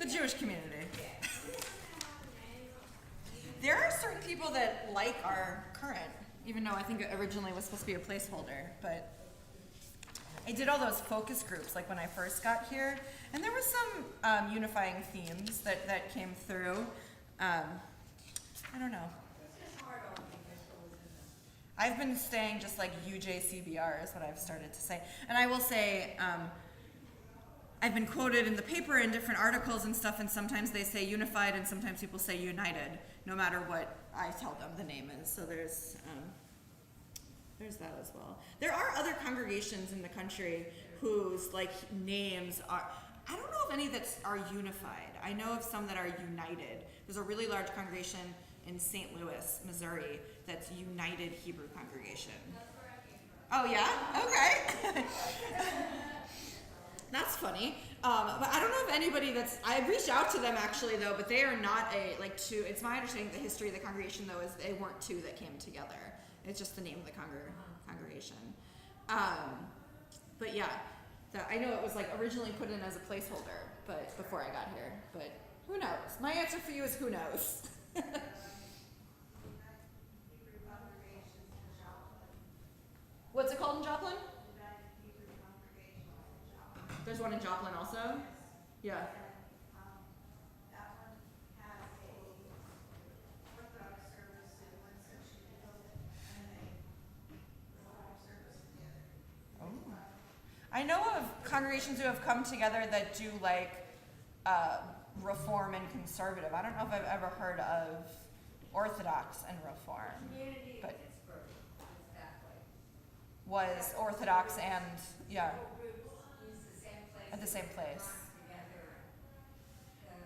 Jewish community. There are certain people that like our current, even though I think it originally was supposed to be a placeholder, but I did all those focus groups like when I first got here, and there were some unifying themes that came through. I don't know. I've been saying just like UJCBR is what I've started to say. And I will say, I've been quoted in the paper in different articles and stuff, and sometimes they say unified and sometimes people say united, no matter what I tell them the name is. So there's that as well. There are other congregations in the country whose like names are, I don't know of any that are unified. I know of some that are united. There's a really large congregation in St. Louis, Missouri, that's United Hebrew Congregation. Oh yeah? Okay. That's funny. But I don't know of anybody that's, I reached out to them actually though, but they are not two, it's my understanding the history of the congregation though is they weren't two that came together. It's just the name of the congregation. But yeah, I know it was like originally put in as a placeholder, but before I got here, but who knows? My answer for you is who knows? What's it called in Joplin? There's one in Joplin also? Yeah. That one has a Orthodox service in one section of the building and a Reform service in the other. Oh. I know of congregations who have come together that do like Reform and Conservative. I don't know if I've ever heard of Orthodox and Reform. Community but in Pittsburgh is that way. was Orthodox and, yeah, Groups use the same place. at the same place. Together.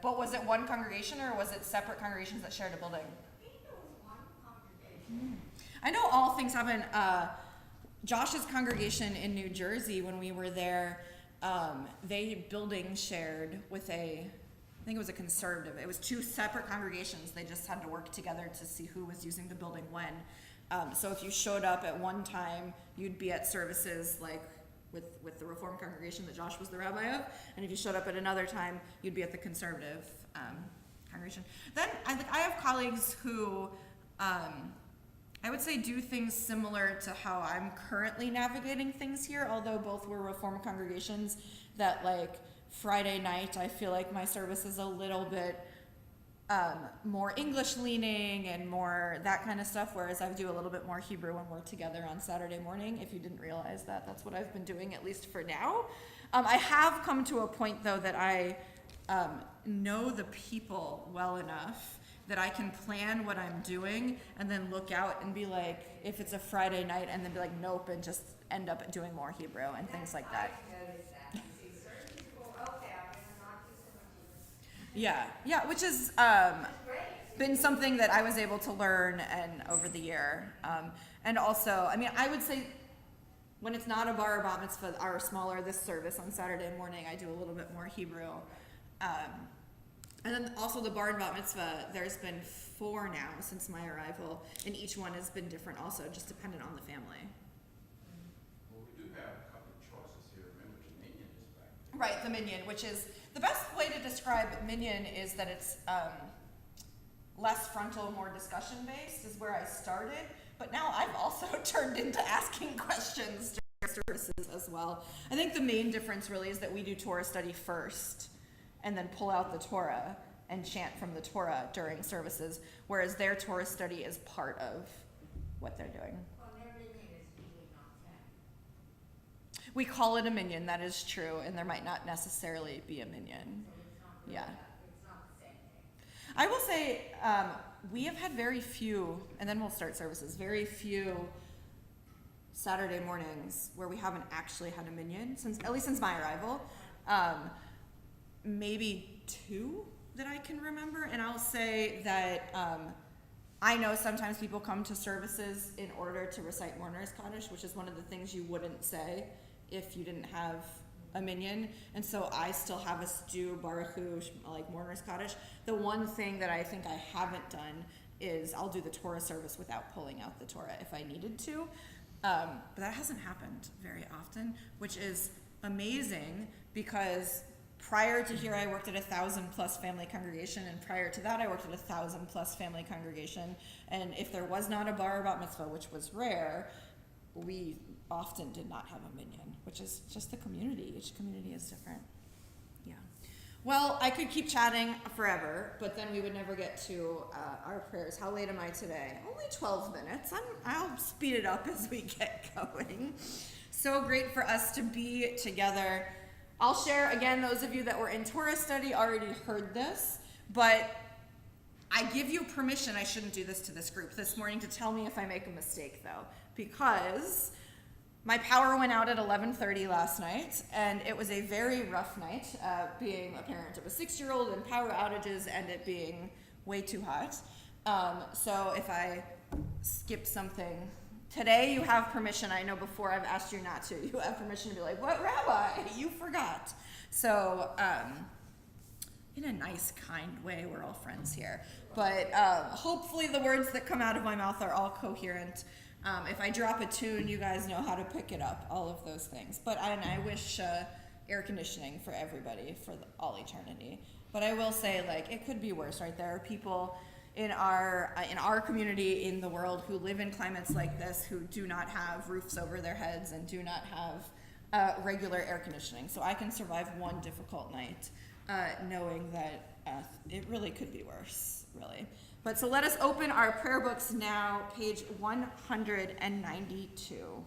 But was it one congregation or was it separate congregations that shared a building? I think there was one congregation. I know all things happen. Josh's congregation in New Jersey, when we were there, they building shared with I think it was a conservative. It was two separate congregations. They just had to work together to see who was using the building when. So if you showed up at one time, you'd be at services like with the Reformed congregation that Josh was the rabbi of, and if you showed up at another time, you'd be at the conservative congregation. Then I have colleagues who I would say do things similar to how I'm currently navigating things here, although both were Reformed congregations that like Friday night, I feel like my service is a little bit more English leaning and more that kind of stuff, whereas I do a little bit more Hebrew when we're together on Saturday morning. If you didn't realize that, that's what I've been doing, at least for now. I have come to a point though that I know the people well enough that I can plan what I'm doing and then look out and be like, if it's a Friday night, and then be like, nope, and just end up doing more Hebrew and things like that. I noticed that. You see certain people, okay, I'm going to not do so much. Yeah, which has been something that I was able to learn and over the year. And also, I mean, I would say when it's not a bar or bat mitzvah, our smaller, this service on Saturday morning, I do a little bit more Hebrew. And then also the bar and bat mitzvah, there's been 4 now since my arrival, and each one has been different also, just dependent on the family. Well, we do have a couple of choices here. Remember, the minion is back. Right, the minyan, which is, the best way to describe minyan is that it's less frontal, more discussion based is where I started, but now I've also turned into asking questions during services as well. I think the main difference really is that we do Torah study first and then pull out the Torah and chant from the Torah during services, whereas their Torah study is part of what they're doing. Well, their minion is usually not 10. We call it a minyan, that is true, and there might not necessarily be a minyan. So it's not really Yeah. It's not the same thing. I will say, we have had very few, and then we'll start services, very few Saturday mornings where we haven't actually had a minyan, at least since my arrival. Maybe 2 that I can remember, and I'll say that I know sometimes people come to services in order to recite Mourner's Kaddish, which is one of the things you wouldn't say if you didn't have a minyan, and so I still have us do Baruch Hu, like Mourner's Kaddish. The one thing that I think I haven't done is I'll do the Torah service without pulling out the Torah if I needed to, but that hasn't happened very often, which is amazing because prior to here, I worked at 1,000+ family congregation, and prior to that, I worked at 1,000+ family congregation. And if there was not a bar or bat mitzvah, which was rare, we often did not have a minyan, which is just the community. Each community is different. Yeah. Well, I could keep chatting forever, but then we would never get to our prayers. How late am I today? Only 12 minutes. I'll speed it up as we get going. So great for us to be together. I'll share, again, those of you that were in Torah study already heard this, but I give you permission, I shouldn't do this to this group this morning, to tell me if I make a mistake, though, because my power went out at 11:30 last night, and it was a very rough night, being a parent of a 6-year-old and power outages and it being way too hot. So if I skip something, today you have permission. I know before I've asked you not to. You have permission to be like, what, Rabbi? You forgot. So in a nice, kind way, we're all friends here. But hopefully the words that come out of my mouth are all coherent. If I drop a tune, you guys know how to pick it up, all of those things. But I wish air conditioning for everybody for all eternity. But I will say, like, it could be worse, right? There are people in our community, in the world, who live in climates like this, who do not have roofs over their heads and do not have regular air conditioning. So I can survive one difficult night knowing that it really could be worse, really. But so let us open our prayer books now, page 192.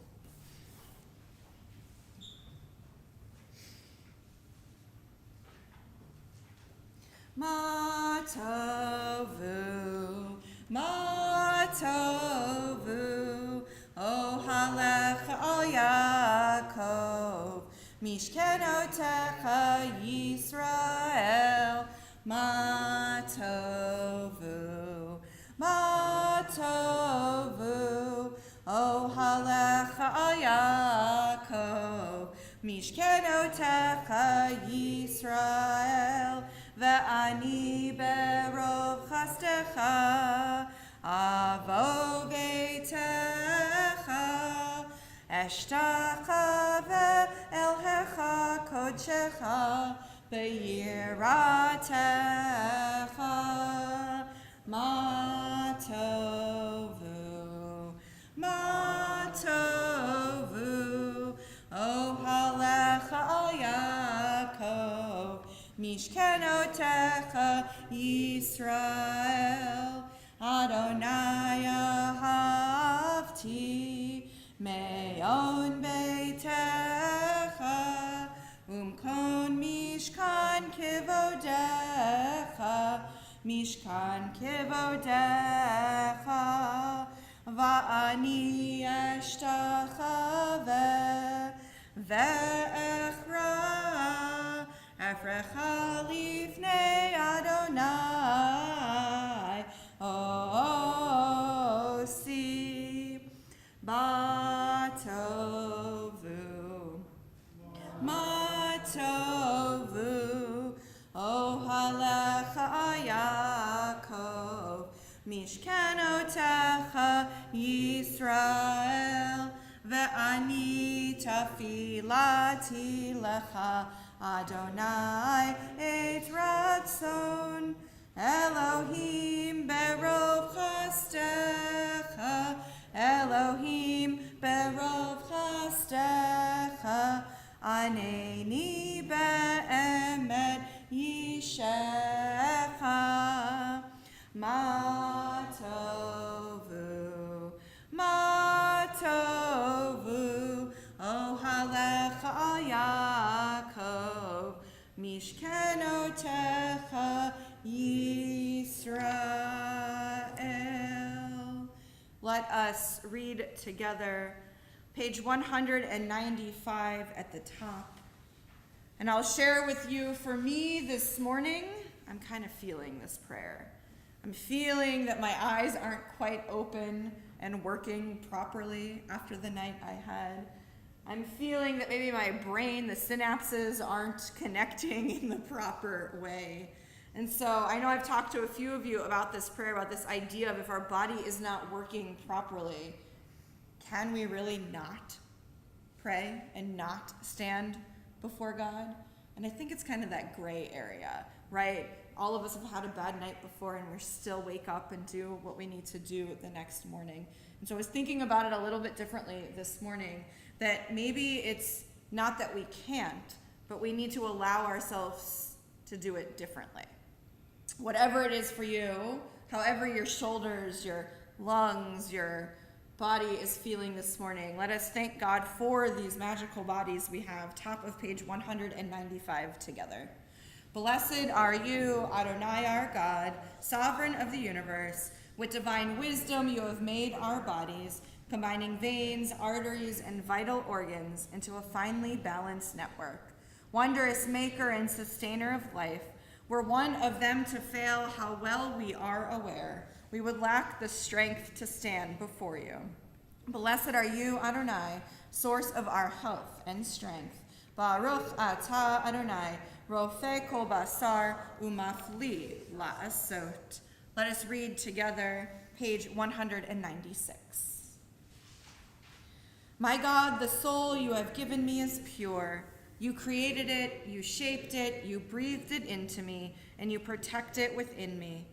Ma tovu, o halech al Yaakov, mishkenotecha Yisrael, ma tovu, o halech al Yaakov, mishkenotecha Yisrael, ve'ani berov chastecha, avo beitecha, eshtacha ve'elhecha kodshecha, be'yiratecha, ma tovu, o halecha al Yaakov, mishkenotecha Yisrael, Adonai ahavti, me'on beitecha, umkon mishkan kivodecha, va'ani eshtacha ve'echra, Efrecha lifnei Adonai, osi, matovu, o halecha Yaakov, mishkenotecha Yisrael, ve'ani tafilati lecha, Adonai et ratzon, Elohim berov chastecha, Elohim berov chastecha, aneni be'emet yishecha, ma tovu, o halecha al Yaakov, mishkenotecha Yisrael. Let us read together page 195 at the top. And I'll share with you, for me this morning, I'm kind of feeling this prayer. I'm feeling that my eyes aren't quite open and working properly after the night I had. I'm feeling that maybe my brain, the synapses aren't connecting in the proper way. And so I know I've talked to a few of you about this prayer, about this idea of if our body is not working properly, can we really not pray and not stand before God? And I think it's kind of that gray area, right? All of us have had a bad night before and we still wake up and do what we need to do the next morning. And so I was thinking about it a little bit differently this morning, that maybe it's not that we can't, but we need to allow ourselves to do it differently. Whatever it is for you, however your shoulders, your lungs, your body is feeling this morning, let us thank God for these magical bodies we have. Top of page 195 together. Blessed are you, Adonai our God, sovereign of the universe. With divine wisdom you have made our bodies, combining veins, arteries, and vital organs into a finely balanced network. Wondrous maker and sustainer of life, were one of them to fail, how well we are aware, we would lack the strength to stand before you. Blessed are you, Adonai, source of our health and strength. Baruch atah Adonai, rofe kol basar umafli la'asot. Let us read together page 196. My God, the soul you have given me is pure. You created it, you shaped it, you breathed it into me, and you protect it within me.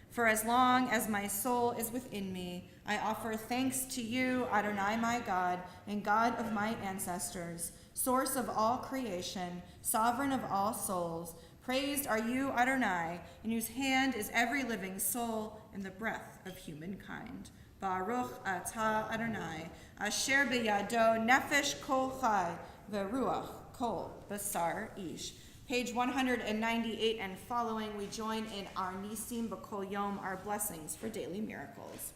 For as long as my soul is within me, I offer thanks to you, Adonai my God, and God of my ancestors, source of all creation, sovereign of all souls. Praised are you, Adonai, in whose hand is every living soul and the breath of humankind. Baruch atah Adonai, asher biyado nefesh kol chai, veruach kol basar ish. Page 198 and following, we join in our Nisim B'Kol Yom, our blessings for daily miracles.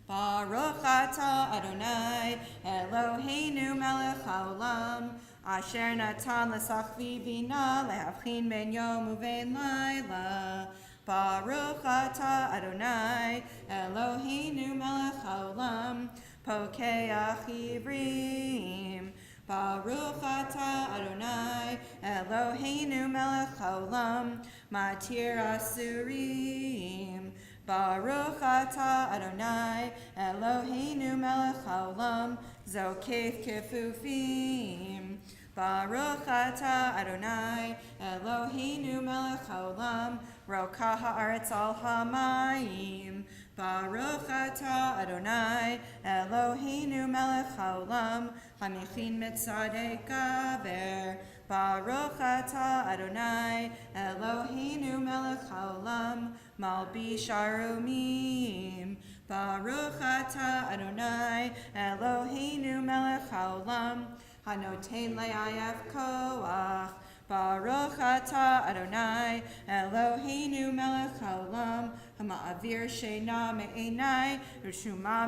Baruch atah Adonai, Eloheinu melech haolam, asher natan l'sachvi bina lehavchin ben yom uven laila. Baruch atah Adonai, Eloheinu melech haolam, pokeach ivrim. Baruch atah Adonai, Eloheinu melech haolam, matir asurim. Baruch atah Adonai, Eloheinu melech haolam, zokef kefufim. Baruch atah Adonai, Eloheinu melech haolam, rokah haaretz al hamayim. Baruch atah Adonai, Eloheinu melech haolam, hamichin mitzadei kaver. Baruch atah Adonai, Eloheinu melech haolam, malbish arumim. Baruch atah Adonai, Eloheinu melech haolam, hanoten le'ayaf koach. Baruch atah Adonai, Eloheinu melech haolam, hama'avir sheina me'enai, u'shuma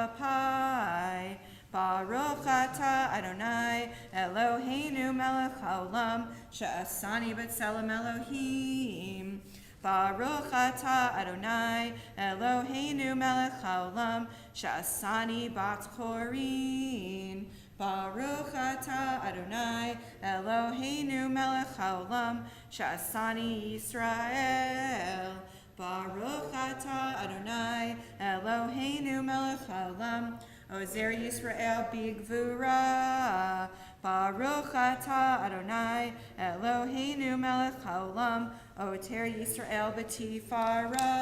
me'afapai. Baruch atah Adonai, Eloheinu melech haolam, she'asani b'tselem Elohim. Baruch atah Adonai, Eloheinu melech haolam, she'asani bat chorin. Baruch atah Adonai, Eloheinu melech haolam, she'asani Yisrael. Baruch atah Adonai, Eloheinu melech haolam, ozer Yisrael bigvura. Baruch atah Adonai, Eloheinu melech haolam, oter Yisrael b'tifara.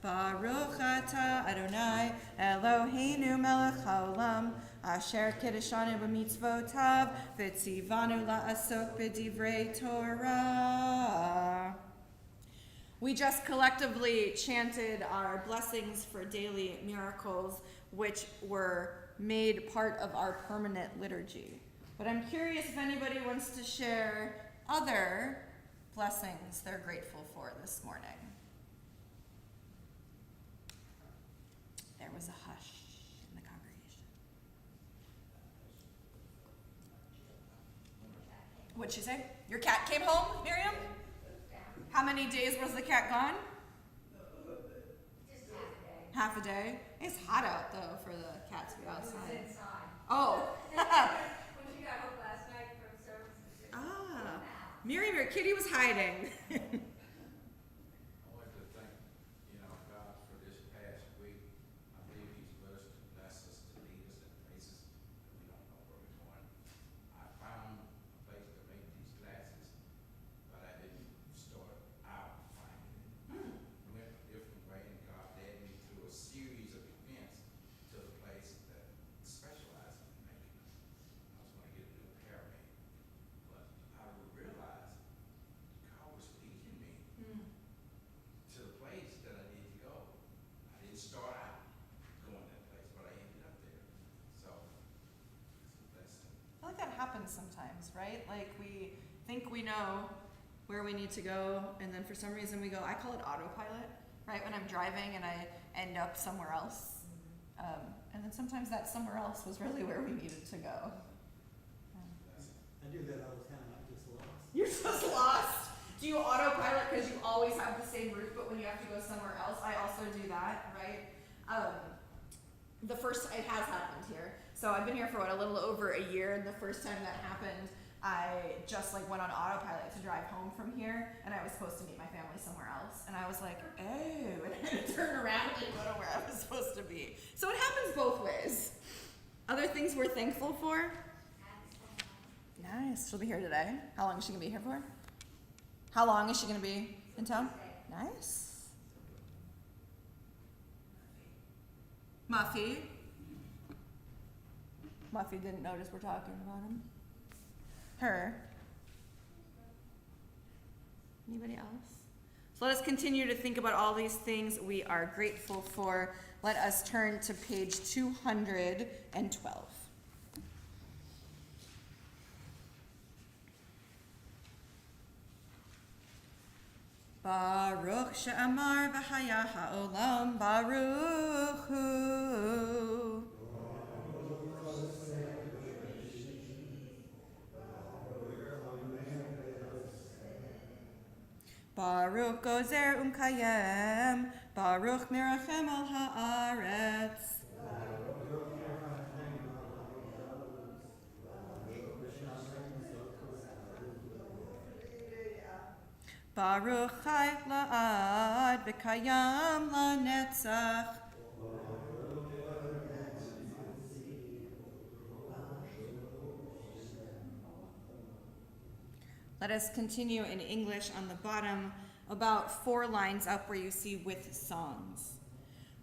Baruch atah Adonai, Eloheinu melech haolam, asher kiddushanu b'mitzvotav, v'tzivanu la'asok b'divrei Torah. We just collectively chanted our blessings for daily miracles, which were made part of our permanent liturgy. But I'm curious if anybody wants to share other blessings they're grateful for this morning. There was a hush in the congregation. What'd she say? Your cat came home, Miriam? How many days was the cat gone? Just Half a day. It's hot out though for the cat to be It was outside. inside. Oh. When she got home last night from services. Ah. Miriam, your kitty was hiding. I'd like to thank, God for this past week. I believe He's blessed to bless us, to lead us in places that we don't know where we're going. I found a place sometimes, right? Like we think we know where we need to go, and then for some reason we go, I call it autopilot, right? When I'm driving and I end up somewhere else. And then sometimes that somewhere else was really where we needed to go. I do that all the time, I'm just lost. You're just lost. Do you autopilot because you always have the same route, but when you have to go somewhere else, I also do that, right? It has happened here. So I've been here for a little over a year, and the first time that happened, I just like went on autopilot to drive home from here, and I was supposed to meet my family somewhere else, and I was like, oh, and I had to turn around and go to where I was supposed to be. So it happens both ways. Other things we're thankful for? Nice. She'll be here today. How long is she gonna be here for? How long is she gonna be in town? Nice. Muffy. Muffy didn't notice we're talking about him. Her. Anybody else? So let us continue to think about all these things we are grateful for. Let us turn to page 212. Baruch she'amar v'haya ha'olam baruch hu. Baruch gozer umkayem, Baruch mirachem al haaretz. Baruch chai la'ad v'kayam la'netzach. Let us continue in English on the bottom, about 4 lines up where you see with songs.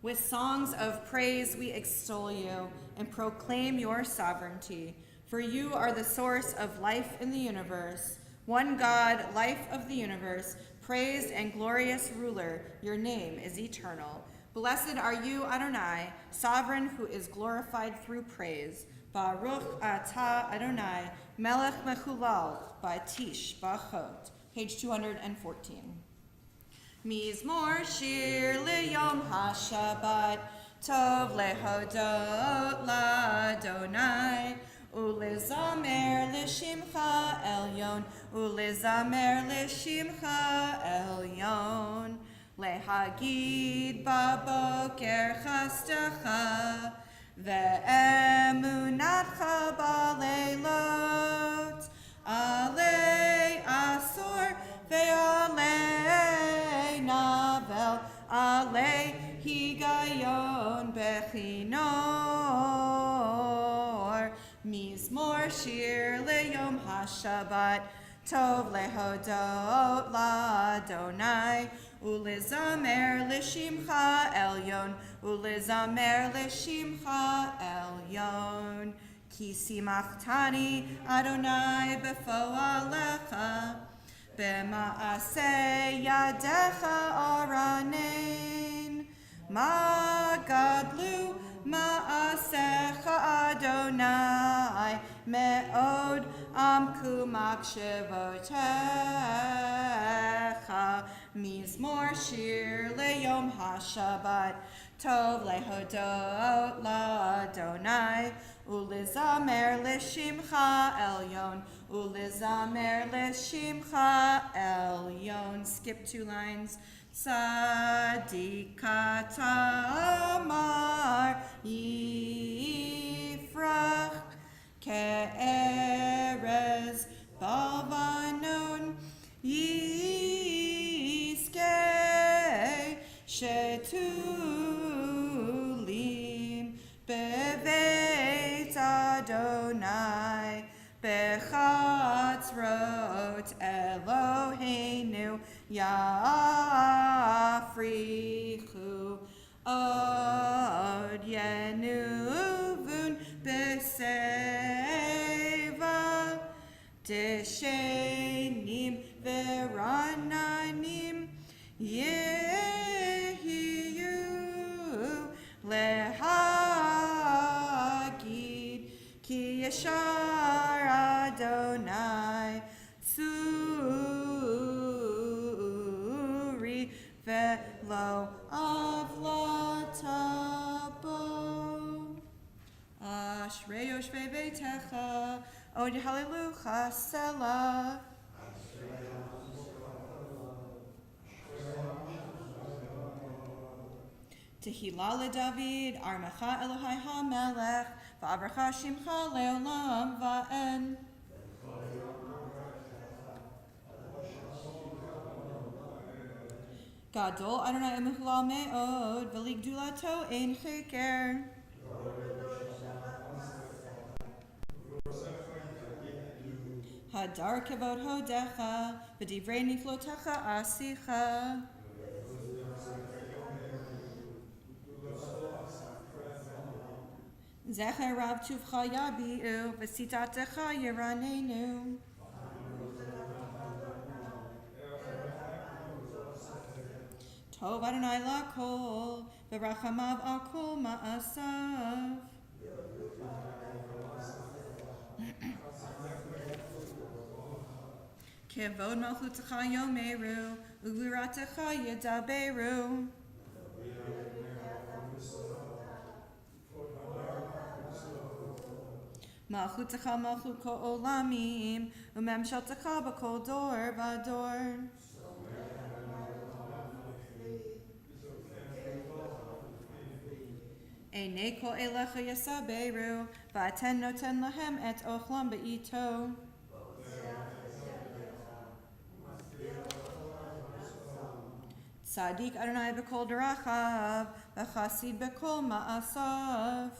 With songs of praise we extol you and proclaim your sovereignty, for you are the source of life in the universe. One God, life of the universe, praised and glorious ruler, your name is eternal. Blessed are you, Adonai, sovereign who is glorified through praise. Baruch atah Adonai, melech mechulal, ba'tish ba'chot. Page 214. Mizmor shir liyom hashabbat, tov lehodot l'Adonai, ulezamer l'shimcha elyon, ulezamer l'shimcha elyon, lehagid baboker chastecha, ve'emunatcha baleilot, alei asor ve'alei navel, alei higayon bechinor, mizmor shir leyom hashabbat, tov lehodot l'Adonai, ulezamer l'shimcha elyon, ulezamer l'shimcha elyon. Ki simachtani Adonai befoalecha, b'maaseh yadecha aranein, ma gadlu maasecha Adonai, me'od amku makshavotecha, mizmor shir leyom hashabbat, tov lehodot l'Adonai, ulizamer l'shimcha elyon, ulizamer l'shimcha elyon. Skip 2 lines. Tzadikat amar yifrach ke'erez balvanon yiskei shetulim beveit Adonai bechatzrot Eloheinu yafrichu od yenuvun beseva deshenim verananim yehiyu lehagid ki yashar Adonai lo avlatabo. Ashrei yoshvei beitecha, od hallelujah selah. Tehillah leDavid, Armecha Elohai HaMelech, Va'avracha Shimcha leolam va'en. Gadol Adonai Emuchla me'od, V'ligdulato ein cheker. Hadar kevod hodecha, V'divrei niflotecha asicha. Zecher Rav Tuvcha Yabi'u, V'sitatecha Yiranenu. Tov Adonai Lakol, V'rachamav al kol ma'asav. Kevod malchutecha yomeru, Ugviratecha yedaberu. Malchutecha malchut kol olamim, Umemshaltecha b'kol dor v'ador. Einei kol elecha yasaberu, V'aten noten lahem et ochlam be'ito. Tzadik Adonai b'kol derachav, V'chasid b'kol ma'asav.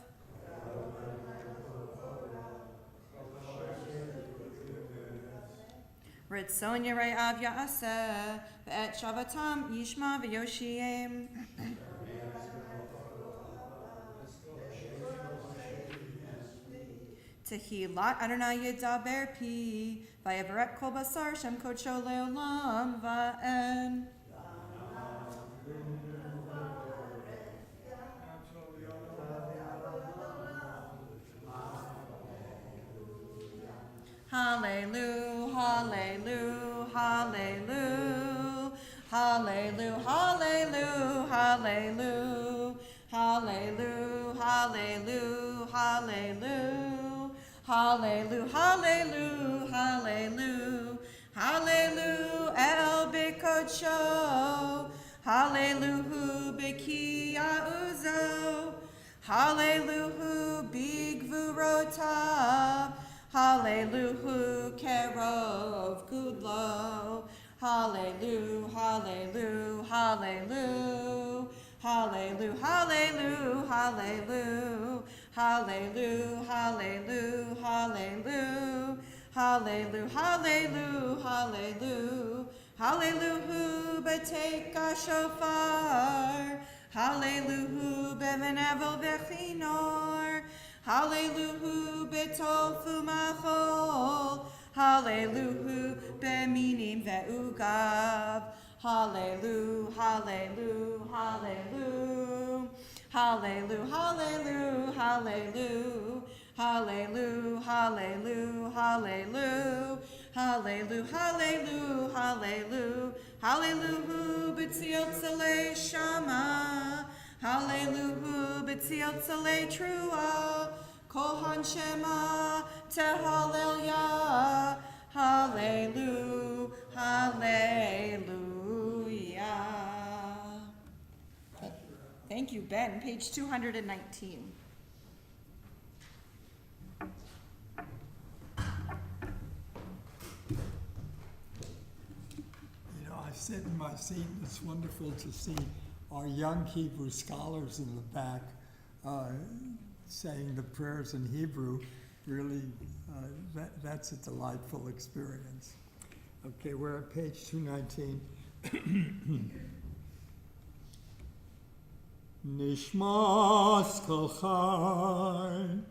Ritzon Yerei Av Ya'aseh, V'et Shavatam Yishma V'yoshiem. Tehillat Adonai Yedaber Pi, V'yaveret Kol Basar Shem Kodsho Leolam Va'en. Hallelujah, hallelujah, hallelujah, hallelujah, hallelujah, hallelujah, hallelujah, hallelujah, hallelujah, hallelujah, hallelujah, hallelujah, hallelujah, El Bikodsho, hallelujah, Bikia Uzo, hallelujah, Big Vurotav, hallelujah, Kerov Gudlo, hallelujah, hallelujah, hallelujah, hallelujah, hallelujah, hallelujah, hallelujah, hallelujah, hallelujah, hallelujah, hallelujah, hallelujah, hallelujah, B'teika shofar, hallelujah, B'menevel v'chinor, hallelujah, B'tofu machol, hallelujah, B'minim ve'ugav, hallelujah, hallelujah, hallelujah, hallelujah, hallelujah, hallelujah, hallelujah, hallelujah, hallelujah, hallelujah, hallelujah, hallelujah, hallelujah, B'tziot tzalei shama, hallelujah, B'tziot tzalei trua, kol hanshema tehallel hallelujah, hallelujah. Thank you, Ben. Page 219. You know, I sit in my seat, and it's wonderful to see our young Hebrew scholars in the back saying the prayers in Hebrew. Really, that's a delightful experience. Okay, we're at page 219. Nishmas kol chai,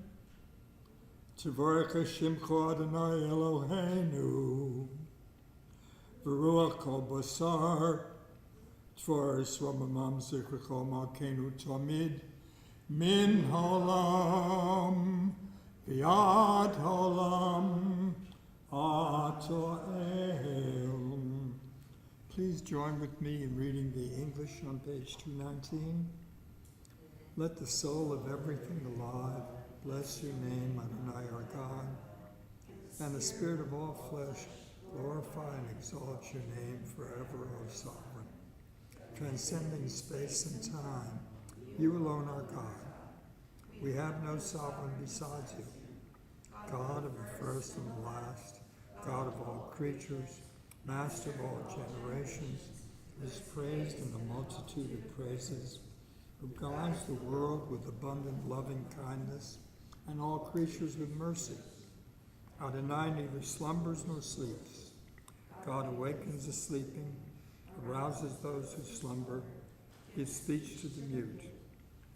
Tvorech Shimcho Adonai Eloheinu, V'ruach kol basar, Tvoris Ramamam Zichricho Malkeinu Tamid, Min Haolam, V'yad Haolam, Atoel. please join with me in reading the English on page 219. Let the soul of everything alive bless your name, Adonai our God, and the spirit of all flesh glorify and exalt your name forever, O Sovereign. Transcending space and time, you alone are God. We have no sovereign besides you. God of the first and the last, God of all creatures, Master of all generations, is praised in the multitude of praises, who guides the world with abundant loving kindness, and all creatures with mercy. Adonai neither slumbers nor sleeps. God awakens the sleeping, arouses those who slumber, gives speech to the mute,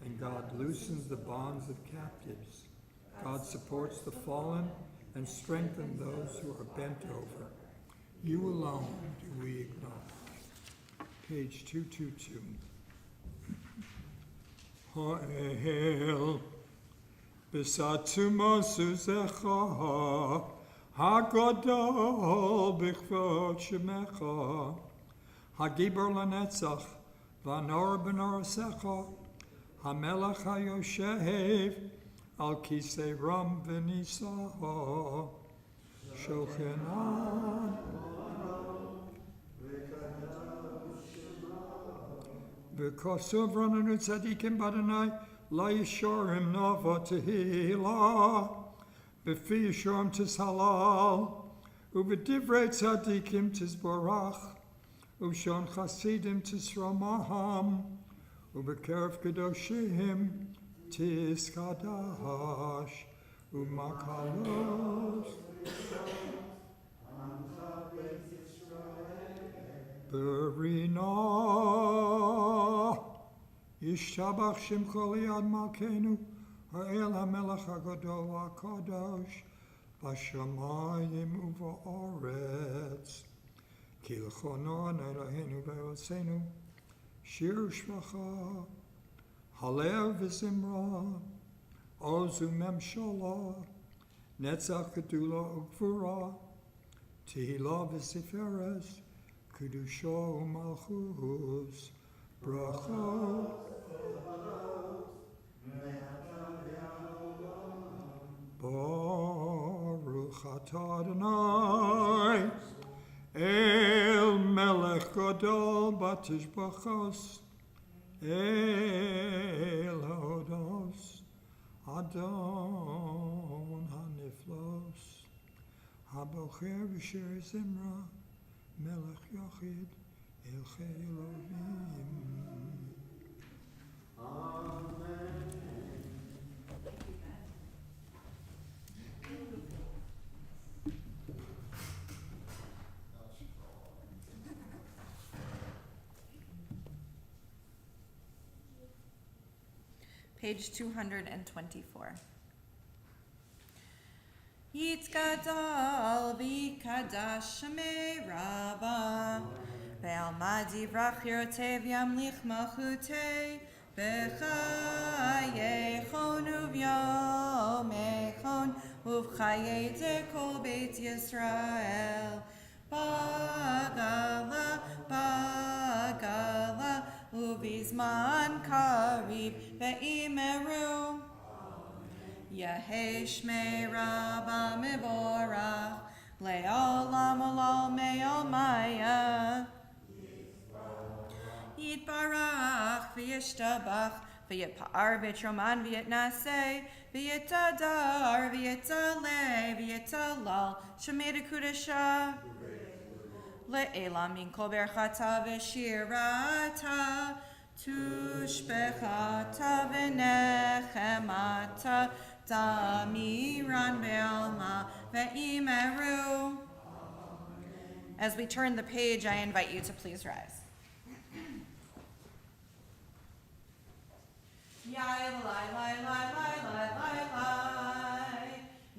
and God loosens the bonds of captives. God supports the fallen and strengthens those who are bent over. You alone do we acknowledge. Page 222. Ha'el b'satumo suzecha hagadol b'chvod shemecha hagibor lanetzach v'anor b'norasecha hamelech hayoshev al kisei ram v'nisaha shochenan v'kosov rananu tzadikim b'Adonai la yishorim nova tehila b'fi yishorim tishalal u'v'divrei tzadikim tizborach u'shon chasidim tisramaham u'b'kerv kedoshim tiskadash u'makalos Berina Yishtabach Shimcho Liad Malkeinu Ha'el HaMelech HaGadol HaKadosh B'Shamayim U'Va'aretz Ki L'chonon Eloheinu V'Eloseinu Shir Shvacha Halev V'Zimra Ozu Memshala Netzach Gedula U'Gvura Tehila V'Seferes Kedusha u'malchus, bracha. Baruch atah Adonai, El melech gadol batishbachos, El hodos, Adon haniflos, Habocher v'shir zimra, Melech Yachid Elchei Elohim. Amen. Page 224. Yitzgadal v'kadash shemei rabba ve'alma divrach yotev yamlich malchutei b'chayechon u'vyomechon u'v'chayei kol beit Yisrael bagala bagala u'vizman kariv ve'imeru Yehei Shmei Rabba Mevorach Le'olam Olam Me'omaya Yitbarach V'yishtabach V'yitpa'ar V'yitroman V'yitnaseh V'yitadar V'yitaleh V'yitalal Shemei Dekudesha Le'elam Min Kol Berchata V'shirata Tushbechata V'nechemata Damiran Be'alma Ve'imeru. As we turn the page, I invite you to please rise. Yai la la la la la la la.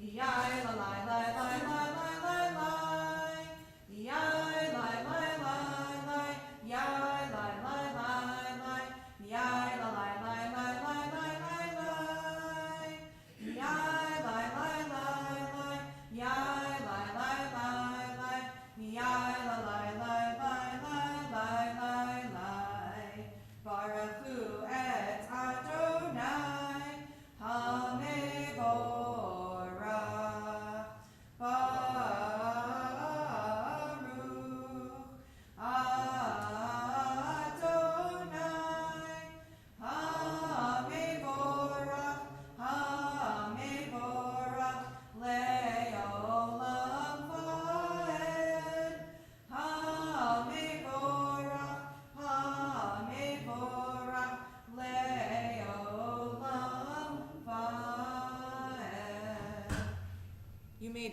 Yai la la la la la la la la. Yai la la la la. Yai la la la la. Yai la la la la la la la. Yai la la la la. Yai la la la la. Yai la la la la la.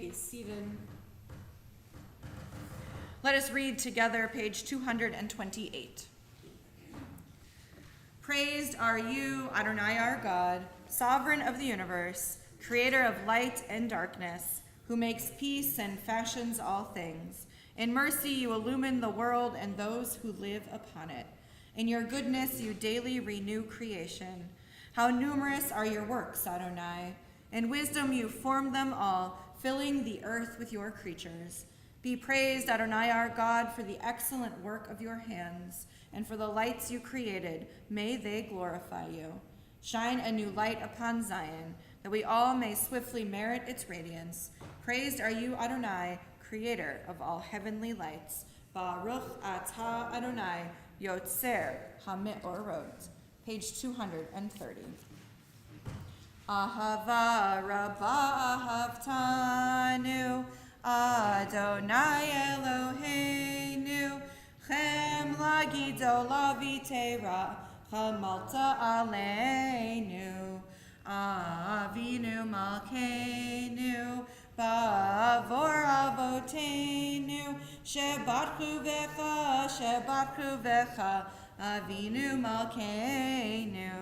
be seated. Let us read together page 228. Praised are you, Adonai our God, sovereign of the universe, creator of light and darkness, who makes peace and fashions all things. In mercy you illumine the world and those who live upon it. In your goodness you daily renew creation. How numerous are your works, Adonai. In wisdom you formed them all, filling the earth with your creatures. Be praised, Adonai our God, for the excellent work of your hands, and for the lights you created. May they glorify you. Shine a new light upon Zion, that we all may swiftly merit its radiance. Praised are you, Adonai, creator of all heavenly lights. Baruch atah Adonai, yotzer hameorot. Page 230. Ahava rabba ahavtanu, Adonai Eloheinu, chemla gidola vitera, chamalta aleinu, avinu malkeinu, bavor avotenu, shebatchu vecha, avinu malkeinu,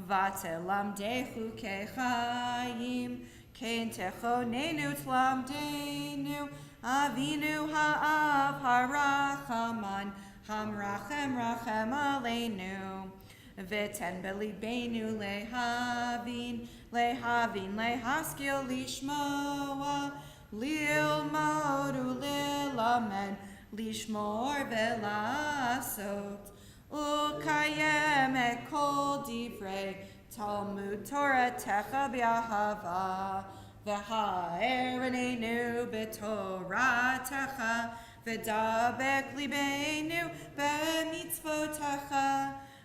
vatelamdechu kechayim, Kein techonenu tlamdenu, avinu ha'av harachaman, hamrachem rachem aleinu. V'ten belibenu lehavin, lehaskil lishmoa, lilmod ulilamed, lishmor velasot, ukayem et kol divrei, Talmud Torah techa b'ahava, v'ha'erenenu b'torah techa, v'dabek libenu b'mitzvotecha,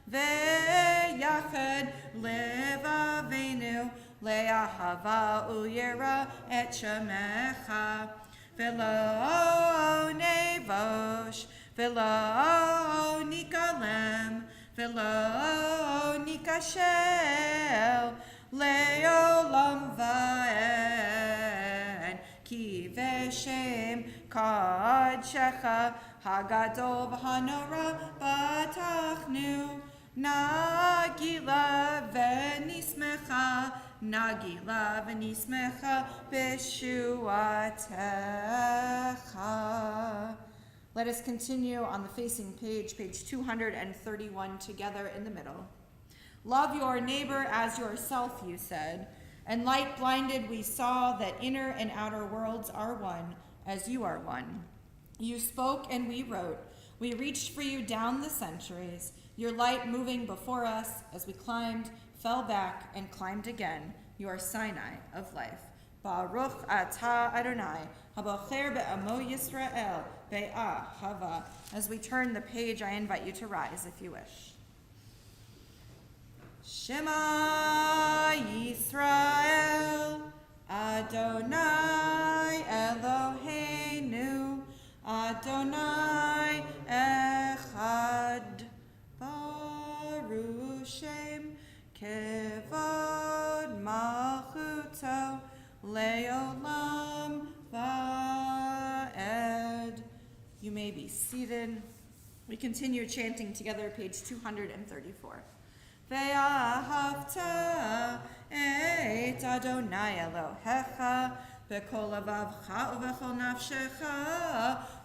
v'yachad levavenu le'ahava u'yera et shemecha, v'lo nevosh, v'lo nikalem, V'lo nikashel le'olam va'ed, ki v'shem kadshecha hagadol v'hanora batachnu, nagila v'nismecha b'shuatecha. Let us continue on the facing page, page 231, together in the middle. Love your neighbor as yourself, you said, and light blinded we saw that inner and outer worlds are one, as you are one. You spoke and we wrote. We reached for you down the centuries, your light moving before us as we climbed, fell back, and climbed again, your Sinai of life. Baruch atah Adonai, habocher be'amo Yisrael, be'ah hava. As we turn the page, I invite you to rise if you wish. Shema Yisrael, Adonai Eloheinu, Adonai echad, Baruch Shem, kevod malchuto, Leolam va'ed. You may be seated. We continue chanting together, page 234. Ve'ahavta et Adonai Elohecha b'kol lavavcha u'v'chol nafshecha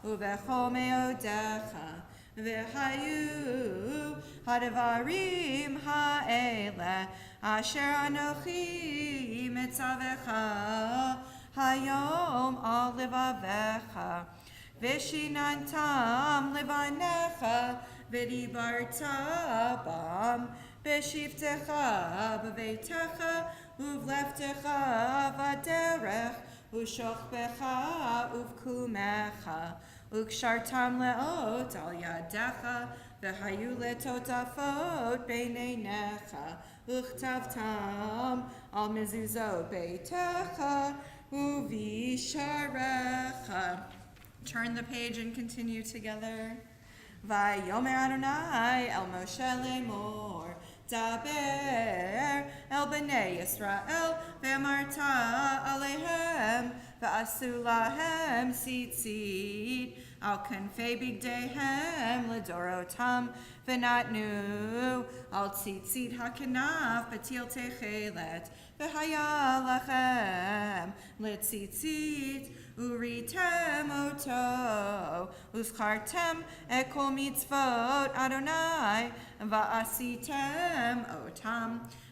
u'v'chol me'odecha v'hayu ha'devarim ha'ele asher anochi mitzavecha hayom al levavecha v'shinantam levanecha v'dibarta bam b'shivtecha b'veitecha uv'leftecha v'derech u'shochbecha uv'kumecha u'kshartam le'ot al yadecha v'hayu letotafot b'neinecha u'chtavtam al mezuzot beitecha u'visharecha. Turn the page and continue together. Vayomer Adonai el Moshe lemor, daber el bnei Yisrael ve'amarta alehem v'asu lahem tzitzit al kanfei bigdeihem ledorotam v'natnu al tzitzit hakanaf batil techelet v'haya lachem letzitzit uritem oto uschartem et kol mitzvot Adonai va'asitem otam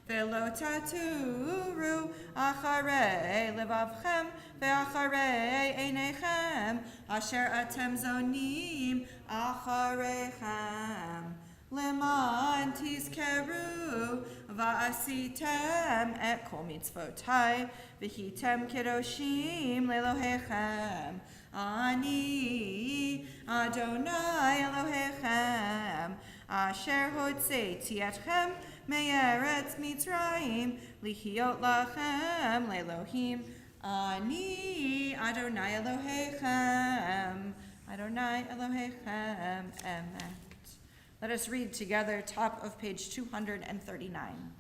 ve'lo taturu acharei levavchem ve'acharei einechem asher atem zonim acharechem leman tizkeru va'asitem et kol mitzvotai v'hitem kedoshim lelohechem ani Adonai Elohechem asher hotzeiti etchem me'eretz Mitzrayim lihiot lachem le'Elohim ani Adonai Elohechem Adonai Elohechem emet. Let us read together, top of page 239.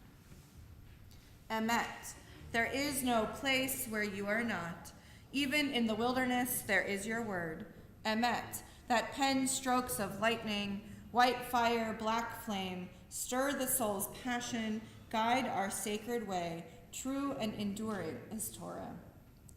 Emet, there is no place where you are not. Even in the wilderness there is your word. Emet, that pen strokes of lightning, white fire, black flame, stir the soul's passion, guide our sacred way. True and enduring is Torah.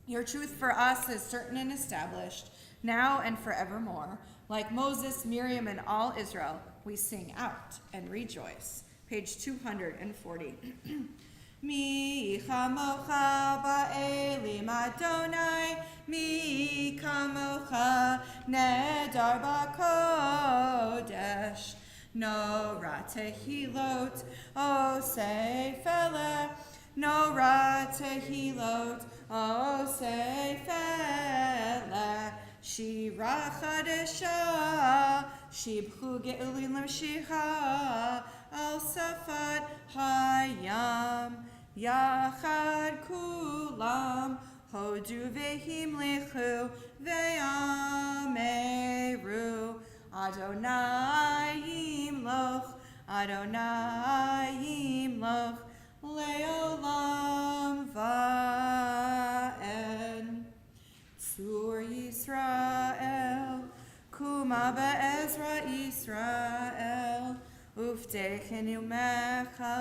Your truth for us is certain and established, now and forevermore. Like Moses, Miriam, and all Israel, we sing out and rejoice. Page 240. Mi chamocha ba'elim Adonai, mi kamocha nedar ba'kodesh. No ratehilot o sefele, no ratehilot o sefele. Shira chadesha, shibchu ge'ulim l'mshicha, al safat hayam, yachad kulam, hodu vehim lechu, ve'ameru, Adonai yimloch, Adonai yimloch, le'olam va'en. Sur Yisrael, kuma be'ezra Yisrael, uftechenu mecha,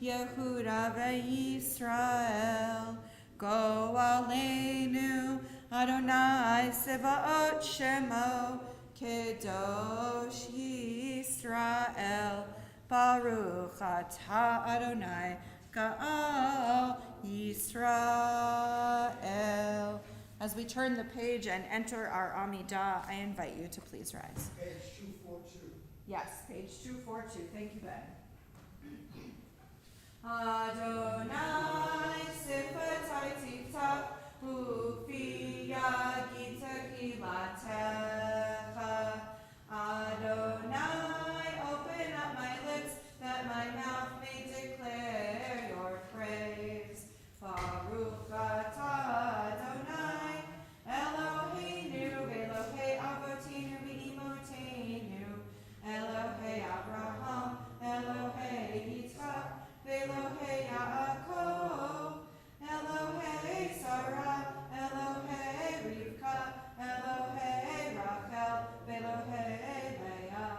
Yehuda ve'Yisrael. Go aleinu, Adonai sevaot shemo, kedosh Yisrael. Baruch atah Adonai, Ga'al Yisrael. As we turn the page and enter our Amidah, I invite you to please rise. Page 242. Yes, page 242. Thank you, Ben. Adonai sifatai tiftach ufi yagita kilatecha. Adonai, open up my lips that my mouth may declare your praise. Baruch atah Adonai, Eloheinu v'Elohei avotinu v'imotenu, Elohei Abraham, Elohei Yitzchak, v'Elohei Yaakov, Elohei Sarah, Elohei Rivka, Elohei Rachel, v'Elohei Leah,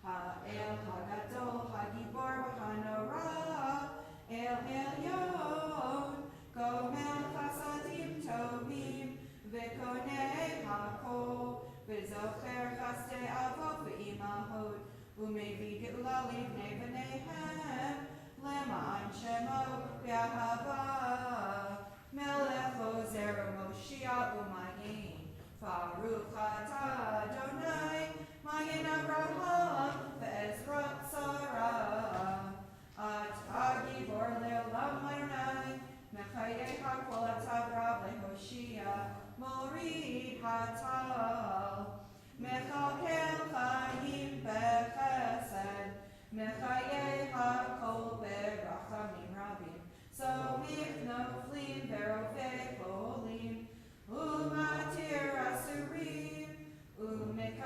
Ha'el Hagadol, Hagibor v'Hanorah, El Elyon, Gomel Chasadim Tovim, V'konei Hakol, V'zocher Chasdei Avot v'Imahot, U'mevi Geula Livnei B'neihem, Leman Shemo B'Ahava, Melech Ozer Moshiach U'Mayin, Baruch atah Adonai, Mayin Avraham, V'Ezrat Sarah. Atah Gibor Le'olam Adonai, Mechayei HaKol Atav Rav LeHoshia, Morid Hatal, Mechalkel Chaim Bechesed, Mechayei HaKol Berachamim Rabim, Somich Noflim Berovei Cholim, Umatir Asurim, Umek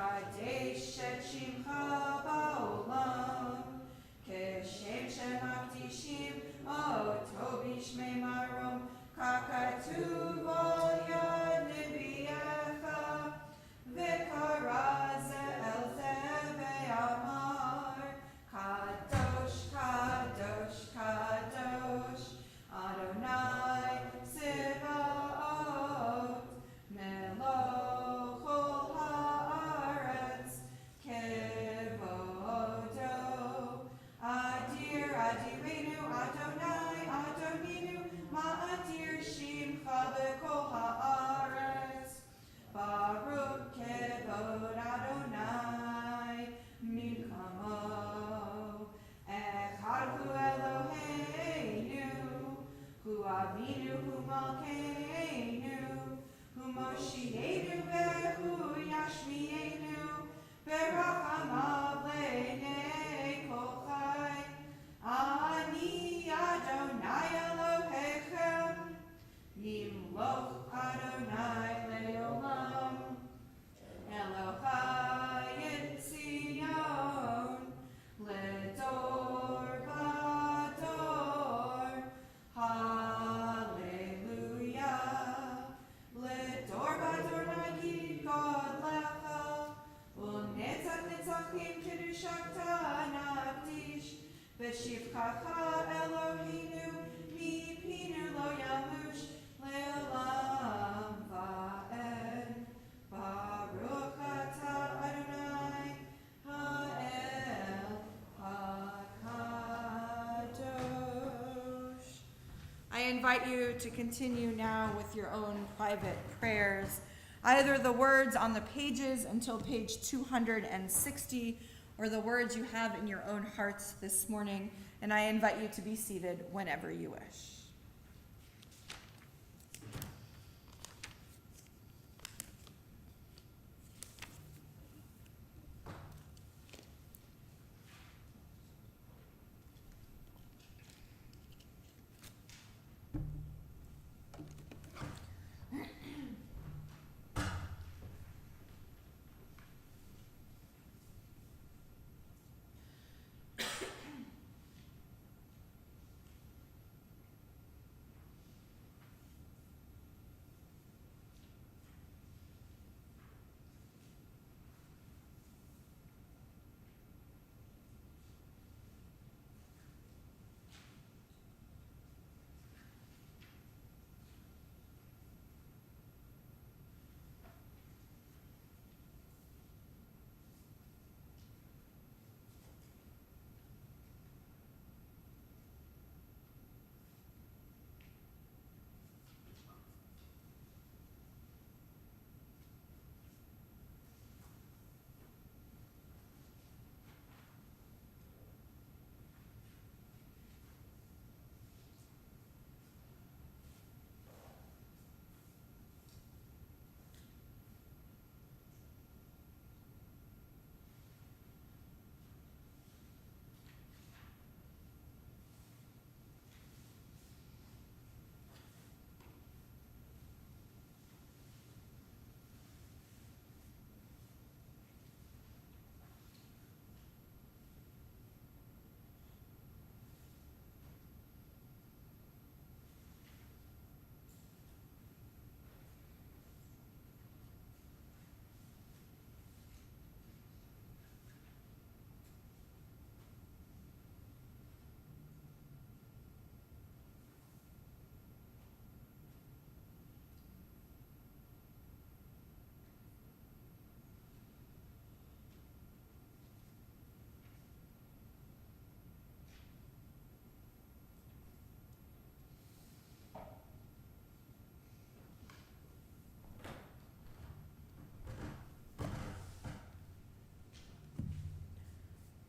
לקדש את שמך בעולם, כשם שמקדישים אותו בשמי מרום, ככתוב על יד נביאך, וקרא זה אל זה ואמר, קדוש, קדוש, קדוש, אדוני צבאות, מלוך כל הארץ, כבודו. אדיר אדירנו, אדוני אדוננו, מה אדיר שמך בכל הארץ. ברוך כבוד אדוני מלחמו. אחד הוא אלוהינו, הוא אבינו, הוא מלכנו, הוא מושיענו והוא ישמיענו, ברחמיו לעיני כל חי. אני אדוני אלוהיכם, ימלוך אדוני לעולם. אלוהי את ציון, לדור ודור. הללויה. לדור ודור נגיד גודלך, ולנצח נצחים קדושתה נקדיש. בשבחך אלוהינו, מפינו לא ימוש לעולם ועד. ברוך אתה אדוני האל הקדוש. I invite you to continue now with your own private prayers, either the words on the pages until page 260, or the words you have in your own hearts this morning, and I invite you to be seated whenever you wish.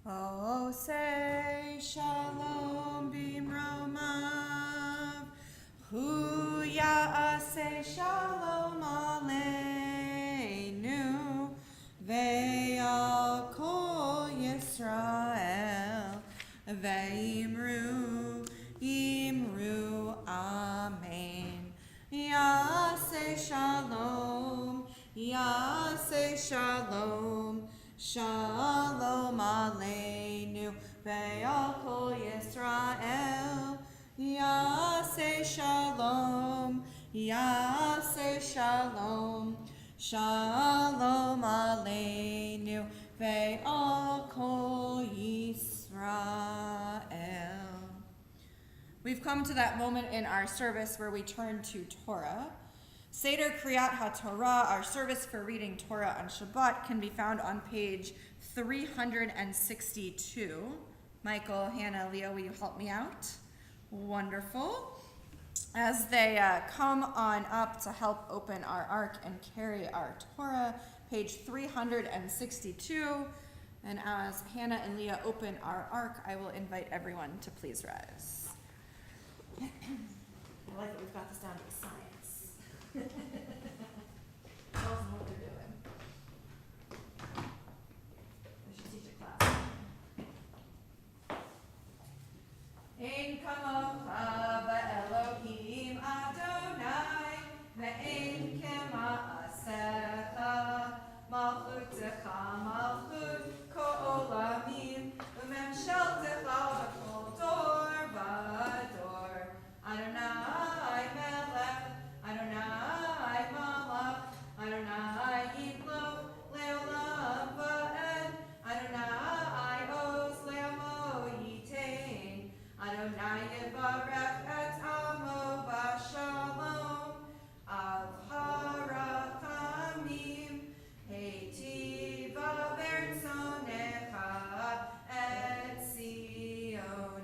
Oh, say shalom bimromav, hu ya'aseh shalom aleinu, ve'al kol Yisrael, ve'imru, imru, amen. Ya'aseh shalom, ya'aseh Yaseh Shalom, Shalom Aleinu, Ve'al Kol Yisrael. Yaseh Shalom, Yaseh Shalom, Shalom Aleinu, Ve'al Kol Yisrael. We've come to that moment in our service where we turn to Torah. Seder Kriyat HaTorah, our service for reading Torah on Shabbat, can be found on page 362. Michael, Hannah, Leo, will you help me out? Wonderful. As they come on up to help open our ark and carry our Torah, page 362. And as Hannah and Leah open our ark, I will invite everyone to please rise. I like that we've got this down to a science. Tells them what they're doing. We should teach a class. Ein kamocha v'Elohim Adonai, ve'ein kema'asecha, malchutecha malchut ko'olamim, u'memsheltecha v'kol dor v'dor. Adonai melech, Adonai malach, Adonai yimloch le'olam va'ed, Adonai oz le'amo yitain, Adonai yevarech et amo b'shalom, av harachamim, heitiva v'ertzonecha et Zion,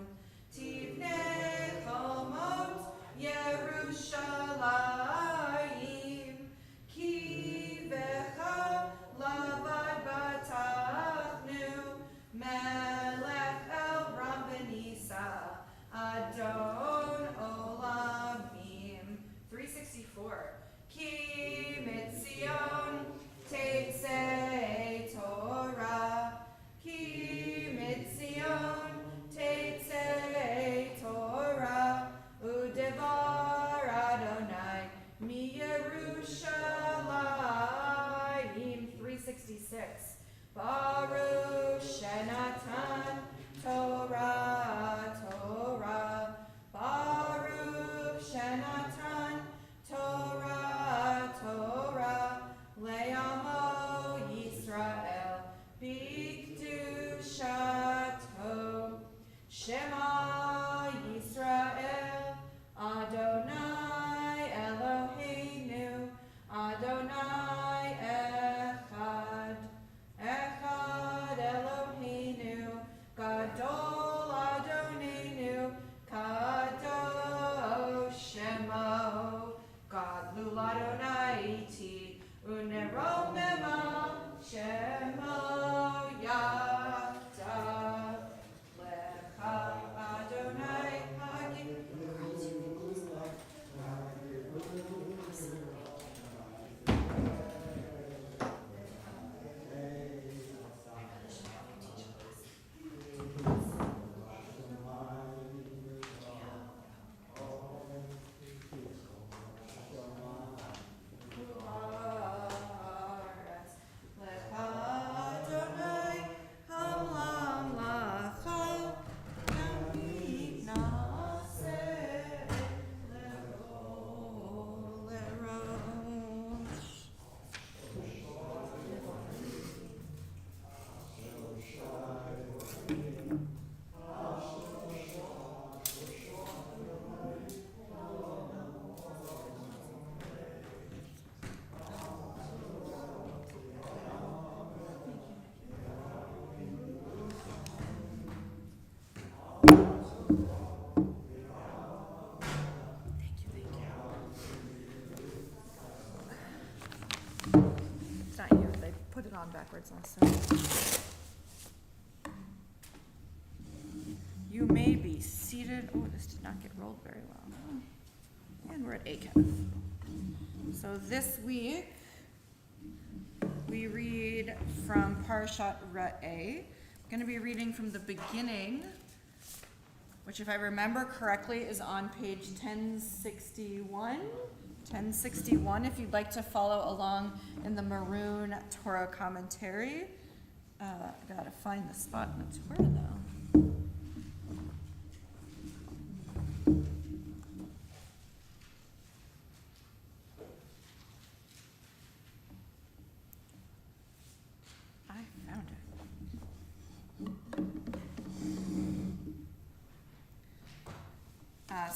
tivnei chomot Yerushalayim, kivecha lavad batachnu, melech el ram benisa, Adon olamim. 364. Ki mitzion teitzei Torah, ki mitzion teitzei Torah, udevar Adonai mi Yerushalayim. 366. Baruch Shenatan Torah, Torah. Baruch Shenatan Torah, Torah. Le'amo Yisrael b'kedushato. Shema Yisrael Adonai Eloheinu, Adonai Echad. Echad Eloheinu, Gadol Adonenu, Kadosh Shemo. Gadlul Adonai iti, uneromema Shemo Yachdav. Lecha Adonai Hagim. Lecha Adonai Haolam Lacha, Yamim Naseh Lerosh. It's not you, they put it on backwards also. You may be seated. Oh, this did not get rolled very well. And we're at ACAF. So this week, we read from Parshat Re'eh. I'm going to be reading from the beginning, which if I remember correctly is on page 1061 1061, if you'd like to follow along in the maroon Torah commentary. Gotta find the spot in the Torah though. I found it.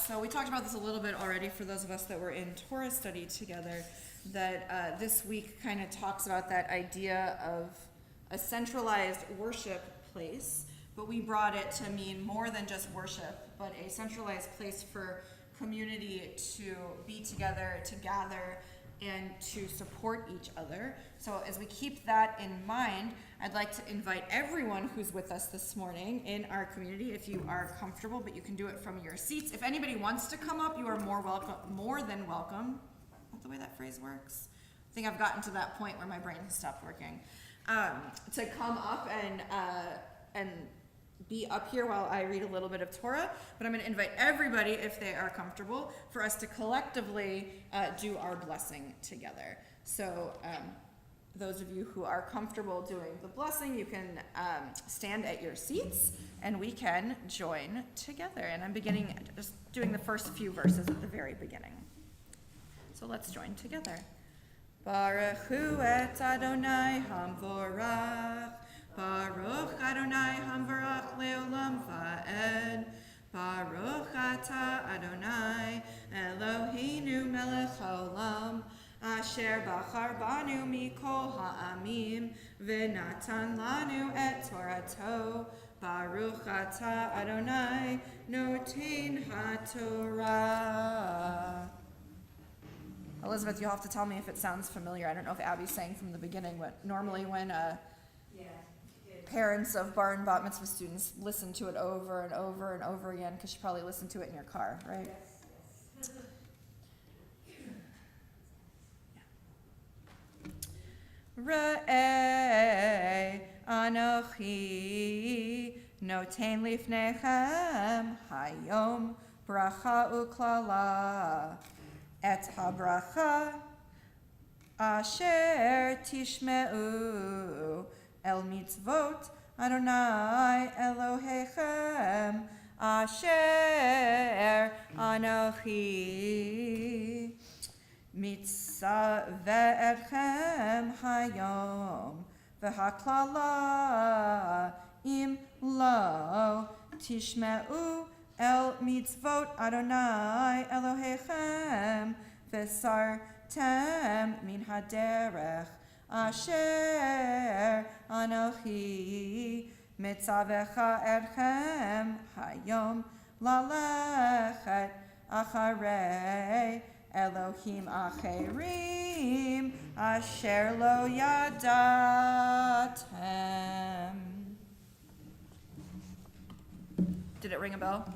So we talked about this a little bit already for those of us that were in Torah study together, that this week kind of talks about that idea of a centralized worship place, but we brought it to mean more than just worship, but a centralized place for community to be together, to gather, and to support each other. So as we keep that in mind, I'd like to invite everyone who's with us this morning in our community, if you are comfortable, but you can do it from your seats. If anybody wants to come up, you are more than welcome. Is that the way that phrase works? I think I've gotten to that point where my brain has stopped working. To come up and be up here while I read a little bit of Torah, but I'm going to invite everybody, if they are comfortable, for us to collectively do our blessing together. So those of you who are comfortable doing the blessing, you can stand at your seats and we can join together. And I'm beginning just doing the first few verses at the very beginning. So let's join together. Baruch hu et Adonai hamvorach, Baruch Adonai hamvorach leolam va'ed, Baruch ata Adonai Eloheinu melech haolam, Asher bachar banu mikol ha'amim, v'natan lanu et Torato, Baruch ata Adonai noten ha'Torah. Elizabeth, you'll have to tell me if it sounds familiar. I don't know if Abby sang from the beginning, but normally when parents of bar and bat mitzvah students listen to it over and over and over again, because you probably listened to it in your car, right? Yes. Re'eh anochi noten lifnechem hayom bracha uklala et habracha asher tishmeu el mitzvot Adonai Elohechem asher anochi mitzavechem hayom v'haklala im lo tishmeu el mitzvot Adonai Elohechem v'sartem min haderech asher anochi mitzavecha etchem hayom lalechet acharei Elohim acherim asher lo yadatem. Did it ring a bell?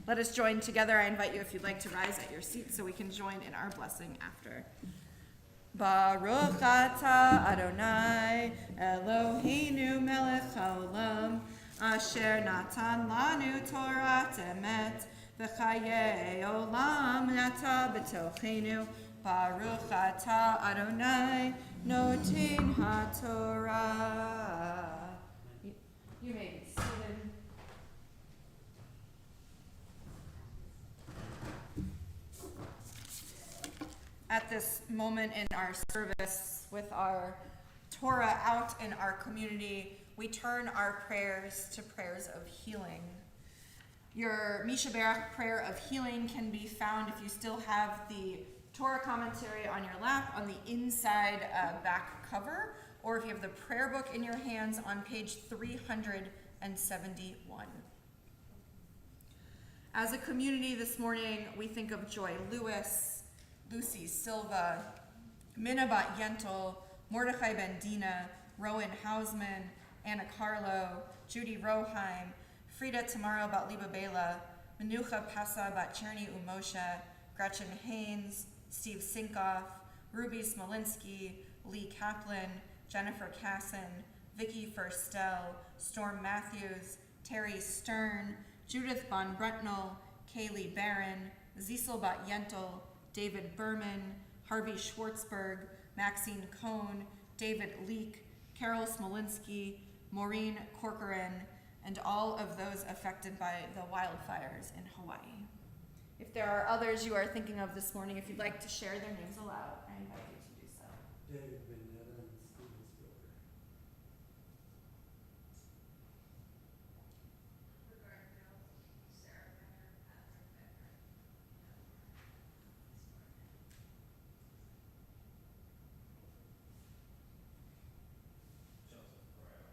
Let us join together. I invite you, if you'd like, to rise at your seats so we can join in our blessing after. Baruch atah Adonai Eloheinu melech haolam, asher natan lanu Torat emet, v'chayei olam nata b'tochenu. Baruch atah Adonai noten haTorah. You may be seated. At this moment in our service, with our Torah out in our community, we turn our prayers to prayers of healing. Your Misha Berach prayer of healing can be found, if you still have the Torah commentary on your lap, on the inside back cover, or if you have the prayer book in your hands on page 371. As a community this morning, we think of Joy Lewis, Lucy Silva, Minna Bat Yentl, Mordechai Ben Dina, Rowan Hausman, Anna Carlo, Judy Roheim, Frida Tamaro Bat Liba Bela, Menucha Pasa Bat Cherny Umosha, Gretchen Haynes, Steve Sinkoff, Ruby Smolinski, Lee Kaplan, Jennifer Casson, Vicky Furstel, Storm Matthews, Terry Stern, Judith Von Bretnell, Kaylee Barron, Zisel Bat Yentl, David Berman, Harvey Schwartzberg, Maxine Cohn, David Leake, Carol Smolinski, Maureen Corcoran, and all of those affected by the wildfires in Hawaii. If there are others you are thinking of this morning, if you'd like to share their names aloud, I invite you to do so. David Benetta and Steven Spielberg. Regard Mills, Sarah Becker, Patrick Becker, Joseph Pereira.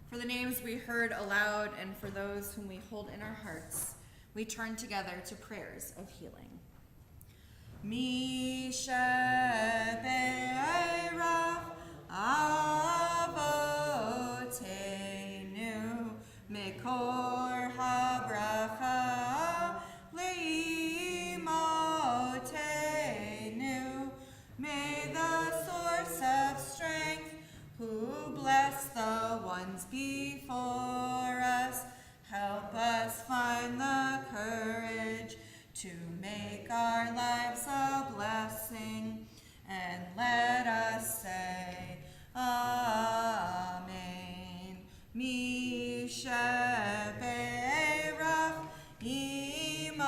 For the names we heard aloud and for those whom we hold in our hearts, we turn together to prayers of healing. Misha Be'erach Avotenu Mekor HaBracha Leimotenu. May the source of strength, who bless the ones before us, help us find the courage to make our lives a blessing, and let us say, Amen. Misha Be'erach Imotenu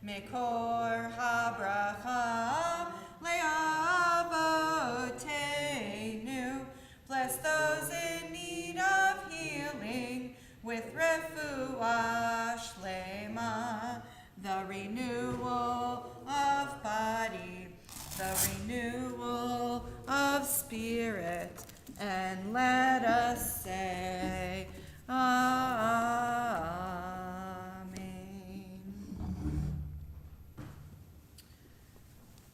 Mekor HaBracha Le'avotenu. Bless those in need of healing with refuah shlema, the renewal of body, the renewal of spirit, and let us say, Amen.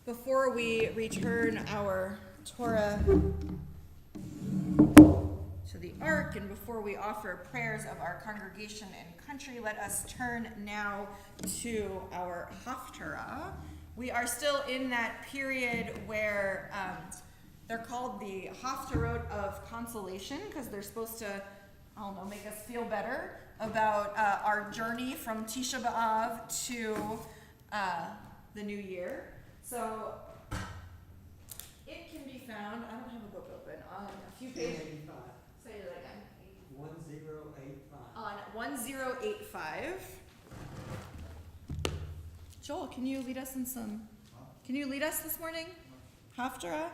Before we return our Torah to the ark, and before we offer prayers of our congregation and country, let us turn now to our Haftarah. We are still in that period where they're called the Haftarot of consolation, because they're supposed to, I don't know, make us feel better about our journey from Tisha B'Av to the new year. So it can be found, I don't have a book open, on a few pages. 1085. Say it again. 1085. On 1085. Joel, can you lead us this morning? Haftarah?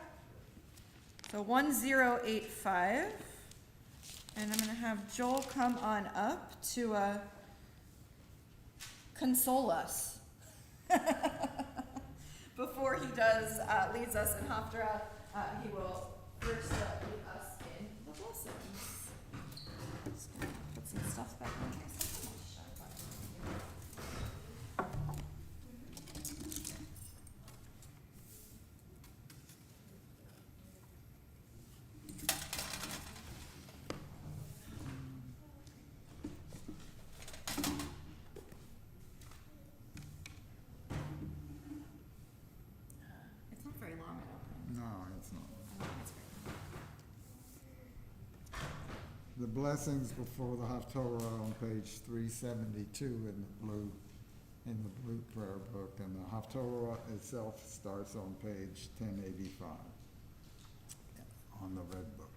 So 1085. And I'm going to have Joel come on up to console us. Before he leads us in Haftarah, he will first lead us in the blessings. Just gonna put some stuff back in case something else shows up. It's not very long, I don't think. No, it's not. I don't think it's very long. The blessings before the Haftorah on page 372 in the blue prayer book, and the Haftorah itself starts on page 1085 on the red book.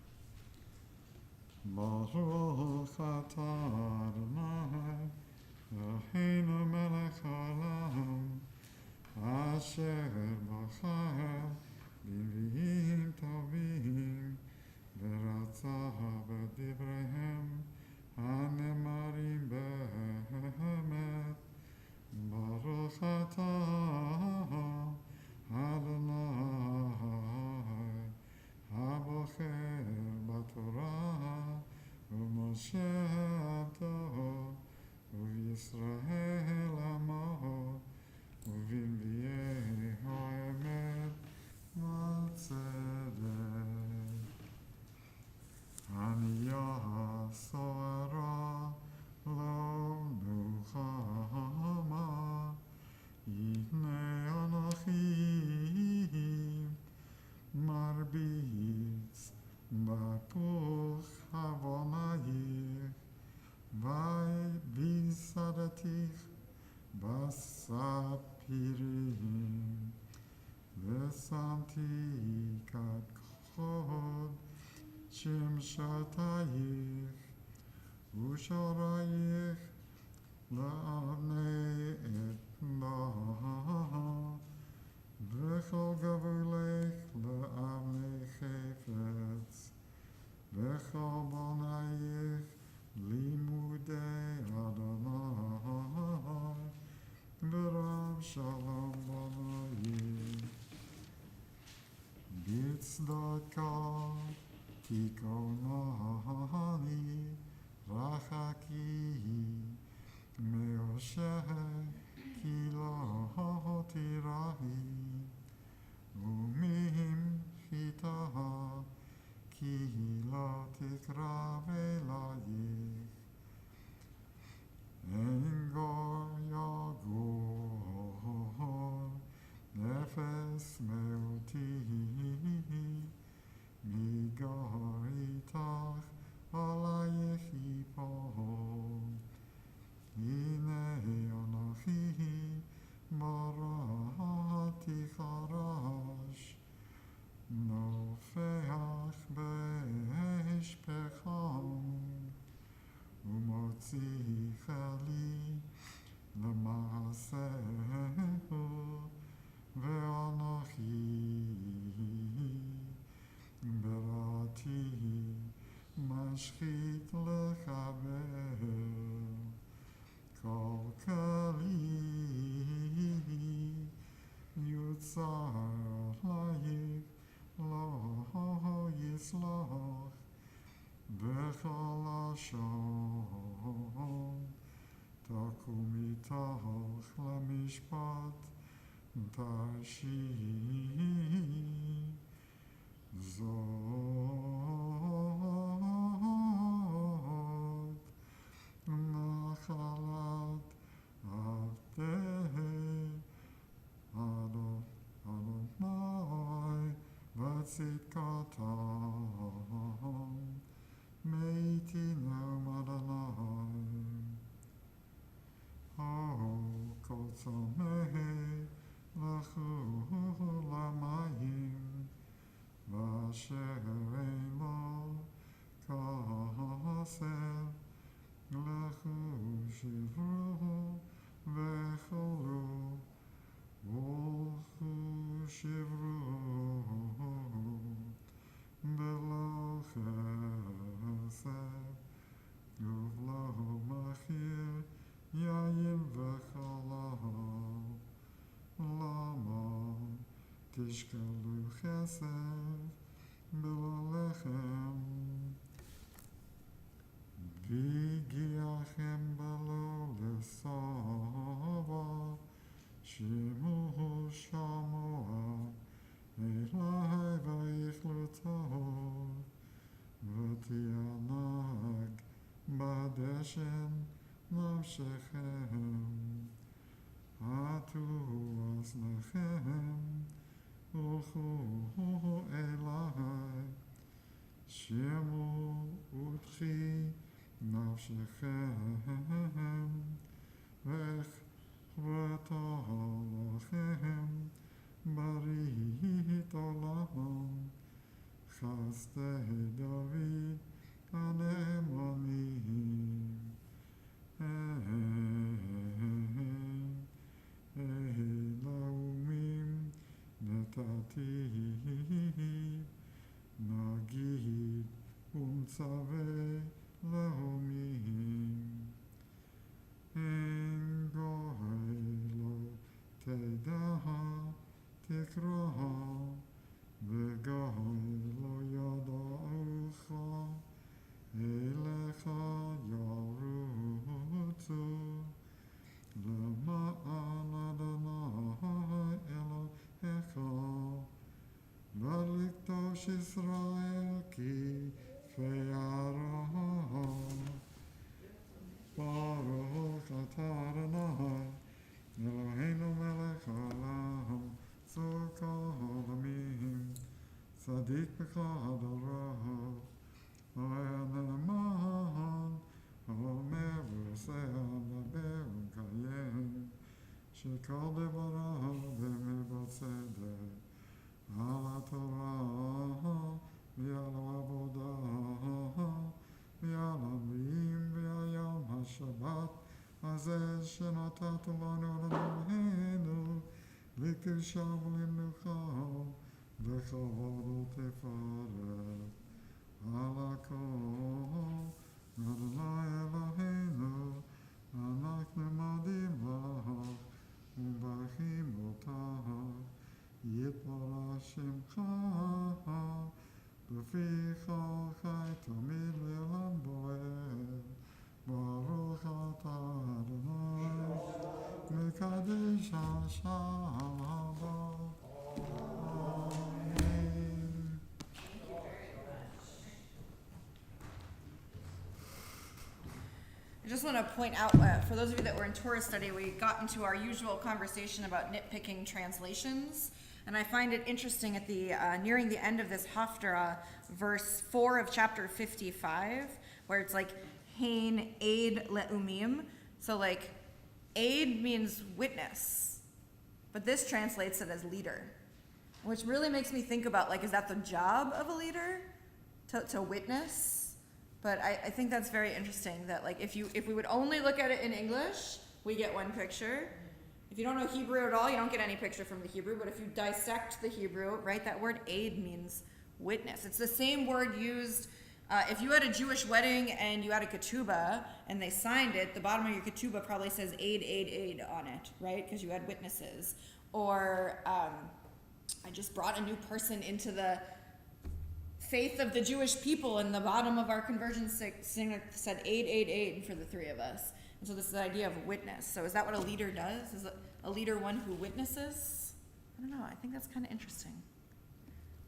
Baruch atah Adonai, Eloheinu melech haolam, asher bachar b'nvi'im tovim, ורצה בדבריהם הנאמרים באמת. ברוך אתה אדוני הבוחר בתורה ומשה עבדו ובישראל עמו ובנביאי האמת והצדק. Aniyah Baruch Havonayich, Vai Bisadatich, Basapirim, Vesanti Kat Chod, Shem Shatayich, Usharayich, La'avnei et Laha, V'chol gavulech La'avnei Chefetz, V'chol bonayich Limudei Adonai, V'rav Shalom bonayich, B'tzdaka Tikonani, Rachaki Meoshe Kilo Tirahi, Umim Chitaha Kilo Tikra Velayich, Engor Yagor Nefes Meoti Migor Itach Alayich Ipol, Hinei Anochi Marati Charash, Nofeach Be'esh Pecham, Umotzicha li L'maasehu, Ve'anochi Berati Mashchit Lechaber, Kol Kali Yutzar Layich Lo Yislach, V'chol Lashon Takum Itach Lamishpat Tashi Zot Nachalat Avdei Adonai V'tzidkatam Meitinem Adonai. Oh, Kol Tzomei Lechu Lamayim, V'asher ein lo Kaser, Lechu Shivru V'cholu, Volchu Shivru Belo Chesed, Uvlo Machir Yayin V'chalal, Lama Tishkalu Chesed Belo Lechem, V'giachem Belo Lesava, Shimu Shamoa Elai Vayichlu Tov, V'tianag Badeshem Nafshechem, Atu Asnachem, Ulchu Elai, Shemu Utchi Nafshechem, Vech V'talachem, Barit Olam, Chasdei David Anemonim, Laumim Netati, Nagid Tzaveh Laumim, En Goylo Tedaha Tikra, V'goylo Yada'ucha, Elecha Yarutu, L'ma'an Adonai Elohecha, V'likdosh Yisrael ki fe'araha, Baruch atah Adonai Eloheinu melech haolam, tzor kol ha'olamim, tzadik b'chad ha'olam. שכל דברה במבצדה, על התורה ועל העבודה ועל המילים ועל יום השבת הזה שנתת לנו למנהנו לקדושה ולמנוחה וכבוד ותפארת על הכל אדוני אלוהינו אנחנו מודים לך ומברכים אותך יתברך שמך בפי כל חי תמיד לעולם ועד ברוך אתה אדוני מקדש השם הבא אמן. I just want to point out, for those of you that were in Torah study, we got into our usual conversation about nitpicking translations. And I find it interesting at the nearing the end of this Haftarah, verse 4 of chapter 55, where it's like, Hein aid le'umim. So like, aid means witness. But this translates it as leader. Which really makes me think about, like, is that the job of a leader? To witness? But I think that's very interesting that, like, if we would only look at it in English, we get one picture. If you don't know Hebrew at all, you don't get any picture from the Hebrew. But if you dissect the Hebrew, right, that word aid means witness. It's the same word used if you had a Jewish wedding and you had a ketubah and they signed it, the bottom of your ketubah probably says aid, aid, aid on it, right? Because you had witnesses. Or I just brought a new person into the faith of the Jewish people, and the bottom of our conversion singer said aid, aid, aid for the three of us. And so this is the idea of witness. So is that what a leader does? Is a leader one who witnesses? I don't know. I think that's kind of interesting.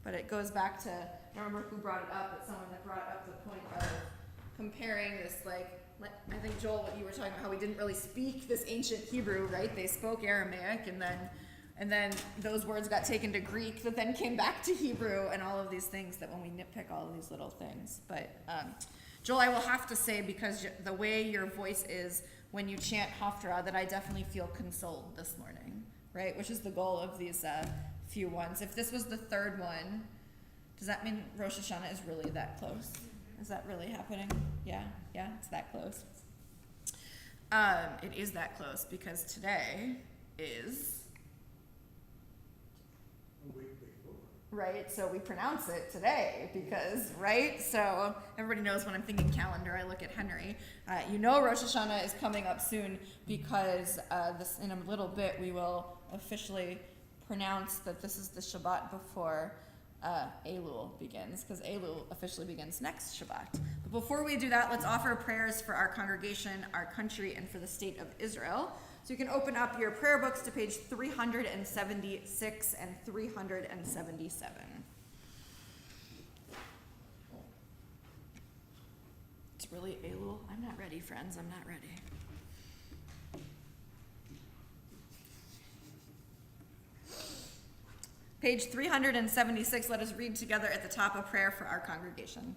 But it goes back to, I don't remember who brought it up, but someone that brought up the point of comparing this, like I think Joel, what you were talking about, how we didn't really speak this ancient Hebrew, right? They spoke Aramaic, and then those words got taken to Greek that then came back to Hebrew, and all of these things that when we nitpick all of these little things. But Joel, I will have to say, because the way your voice is when you chant Haftarah, that I definitely feel consoled this morning, right? Which is the goal of these few ones. If this was the third one, does that mean Rosh Hashanah is really that close? Is that really happening? Yeah, it's that close. It is that close because today is... A week before. Right, so we pronounce it today because, right? So everybody knows when I'm thinking calendar, I look at Henry. You know Rosh Hashanah is coming up soon because this in a little bit we will officially pronounce that this is the Shabbat before Elul begins, because Elul officially begins next Shabbat. But before we do that, let's offer prayers for our congregation, our country, and for the state of Israel. So you can open up your prayer books to page 376 and 377. It's really Elul? I'm not ready, friends. I'm not ready. Page 376, let us read together at the top of prayer for our congregation.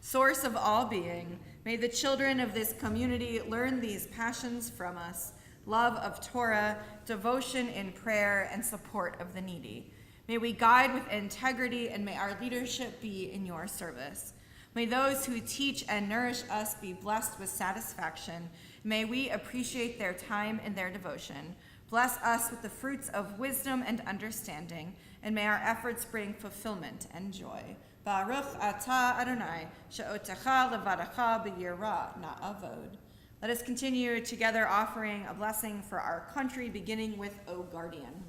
Source of all being, may the children of this community learn these passions from us: love of Torah, devotion in prayer, and support of the needy. May we guide with integrity, and may our leadership be in your service. May those who teach and nourish us be blessed with satisfaction. May we appreciate their time and their devotion. Bless us with the fruits of wisdom and understanding, and may our efforts bring fulfillment and joy. Baruch atah Adonai, she'otecha levadacha b'yirah na'avod. Let us continue together offering a blessing for our country, beginning with O Guardian.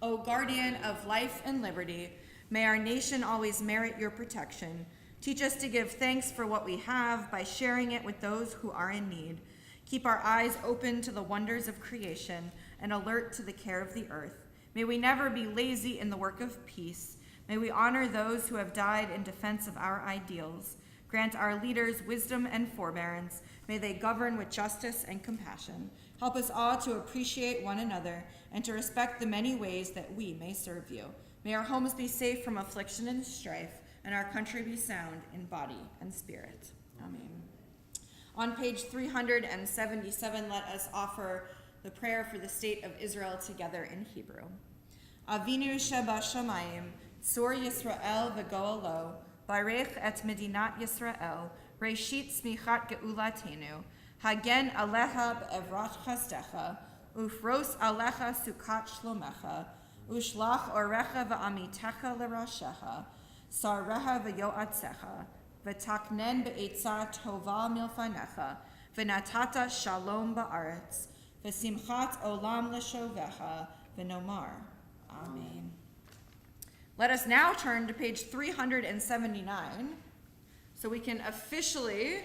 O Guardian of life and liberty, may our nation always merit your protection. Teach us to give thanks for what we have by sharing it with those who are in need. Keep our eyes open to the wonders of creation and alert to the care of the earth. May we never be lazy in the work of peace. May we honor those who have died in defense of our ideals. Grant our leaders wisdom and forbearance. May they govern with justice and compassion. Help us all to appreciate one another and to respect the many ways that we may serve you. May our homes be safe from affliction and strife, and our country be sound in body and spirit. Amen. On page 377, let us offer the prayer for the state of Israel together in Hebrew. Avinu sheba shamayim, tzur Yisrael v'go'alo, barech et medinat Yisrael, reshit smichat geulatenu, hagen alecha be'evrat chasdecha, ufros alecha sukat shlomecha, ushlach orecha v'amitecha l'rashecha, sareha v'yoatzecha, v'taknen be'etza tova milfanecha, v'natata shalom ba'aretz, v'simchat olam l'shovecha, v'nomar. Amen. Let us now turn to page 379 so we can officially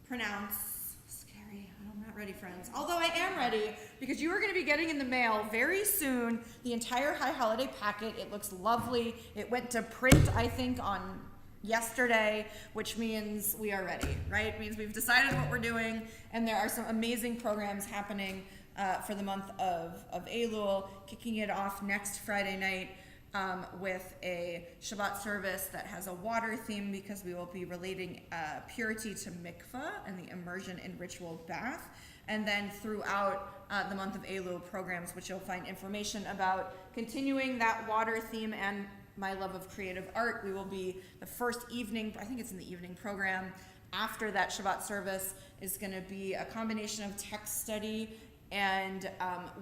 pronounce, scary, I'm not ready, friends. Although I am ready, because you are going to be getting in the mail very soon the entire High Holiday packet. It looks lovely. It went to print, I think, on yesterday, which means we are ready, right? It means we've decided what we're doing, and there are some amazing programs happening for the month of Elul, kicking it off next Friday night with a Shabbat service that has a water theme, because we will be relating purity to mikvah and the immersion in ritual bath. And then throughout the month of Elul programs, which you'll find information about, continuing that water theme and my love of creative art. We will be the first evening, I think it's in the evening program, after that Shabbat service is going to be a combination of text study and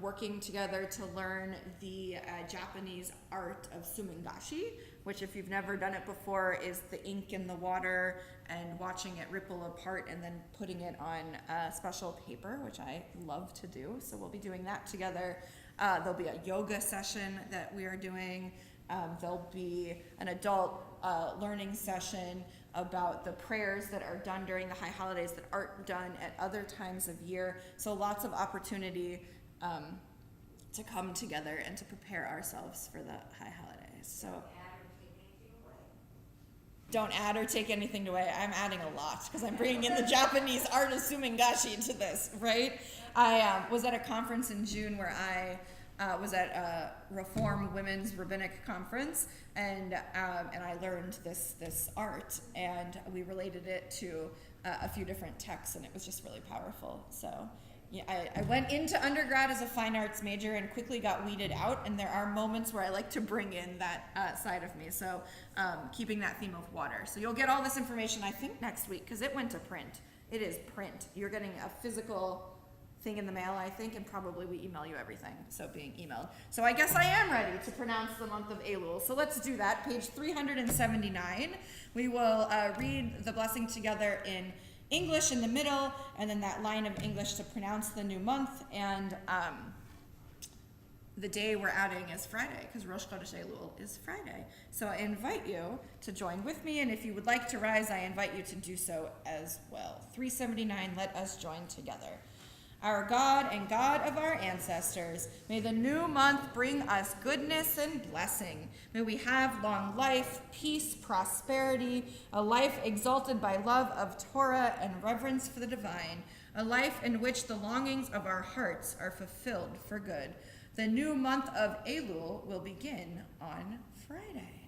working together to learn the Japanese art of sumingashi, which, if you've never done it before, is the ink in the water and watching it ripple apart and then putting it on special paper, which I love to do. So we'll be doing that together. There'll be a yoga session that we are doing. There'll be an adult learning session about the prayers that are done during the high holidays that aren't done at other times of year. So lots of opportunity to come together and to prepare ourselves for the high holidays. So don't add or take anything away. I'm adding a lot because I'm bringing in the Japanese art of sumingashi to this, right? I was at a conference in June where I was at a Reform Women's Rabbinic Conference, and I learned this art, and we related it to a few different texts, and it was just really powerful. So yeah, I went into undergrad as a fine arts major and quickly got weeded out, and there are moments where I like to bring in that side of me. So keeping that theme of water. So you'll get all this information, I think, next week, because it went to print. It is print. You're getting a physical thing in the mail, I think, and probably we email you everything, so being emailed. So I guess I am ready to pronounce the month of Elul. So let's do that. Page 379. We will read the blessing together in English in the middle, and then that line of English to pronounce the new month, and the day we're adding is Friday, because Rosh Chodesh Elul is Friday. So I invite you to join with me, and if you would like to rise, I invite you to do so as well. 379, let us join together. Our God and God of our ancestors, may the new month bring us goodness and blessing. May we have long life, peace, prosperity, a life exalted by love of Torah and reverence for the divine, a life in which the longings of our hearts are fulfilled for good. The new month of Elul will begin on Friday.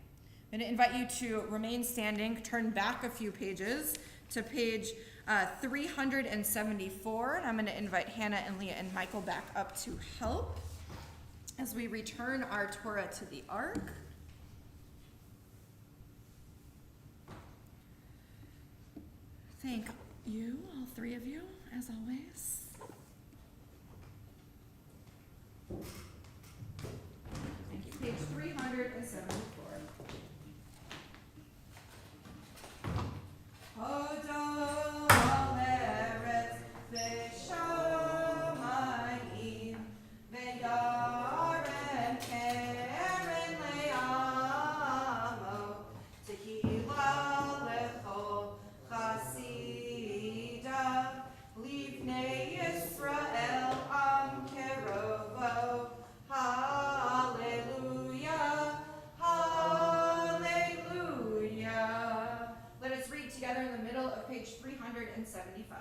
I'm going to invite you to remain standing, turn back a few pages to page 374, and I'm going to invite Hannah and Leah and Michael back up to help as we return our Torah to the Ark. Thank you, all three of you, as always. Thank you. Page 374. Hodol Eretz B'Shamayim V'Yaren Keren Le'amo Tehila Lechol Chasida Livnei Yisrael Am Kerovo. Hallelujah, hallelujah. Let us read together in the middle of page 375.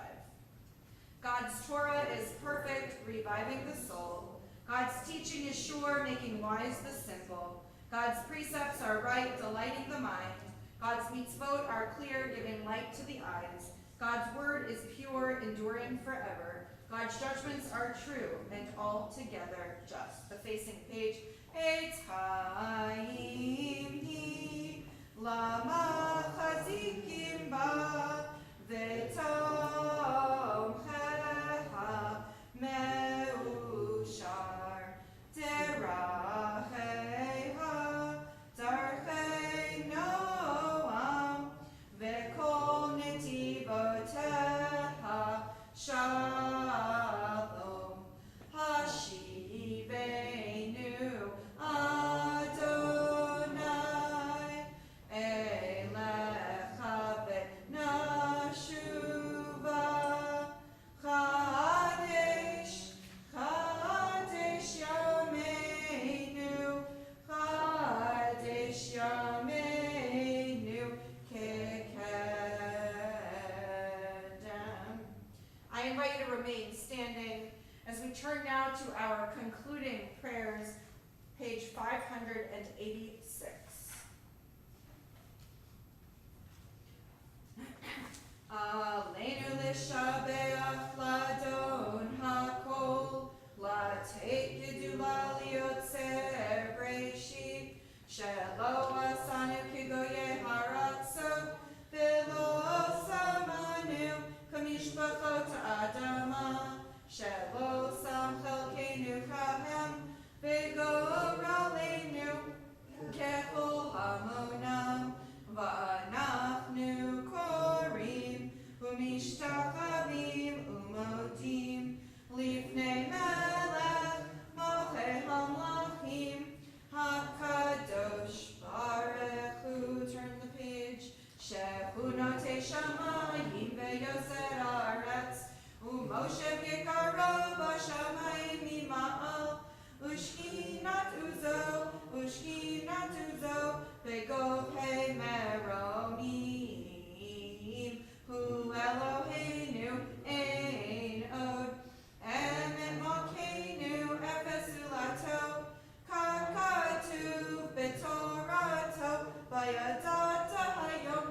God's Torah is perfect, reviving the soul. God's teaching is sure, making wise the simple. God's precepts are right, delighting the mind. God's mitzvot are clear, giving light to the eyes. God's word is pure, enduring forever. God's judgments are true and altogether just. The facing page. Eitz Chaim Hi Lama Chazikim Ba V'Tom Checha Meushar Deracheha Darchei Noam V'Kol Netivoteha Shalom Hashivenu Adonai Elecha V'Nashuva Chadesh Chadesh Yameinu Chadesh Yameinu Kekedem. I invite you to remain standing as we turn now to our concluding prayers, page 586. Aleinu l'shabeach ladon hakol, lateit gedula liotzer breshit, shelo asanu kigoye haratso, velo samanu kamishpachot adama, shelo sam chelkenu kahem, v'goralenu kechol hamonam, va'anachnu korim, umishtachavim umodim, lifnei melech malchei hamlachim, hakadosh baruch hu. Turn the page. Shehu notei shamayim ve'yoser aretz, u'Moshe v'yikaro b'shamayim mima'al, u'shkinat uzo v'gofhei meromim, hu Eloheinu ein od, emet malkeinu efes ulato, kakatuv b'torato, v'yadata hayom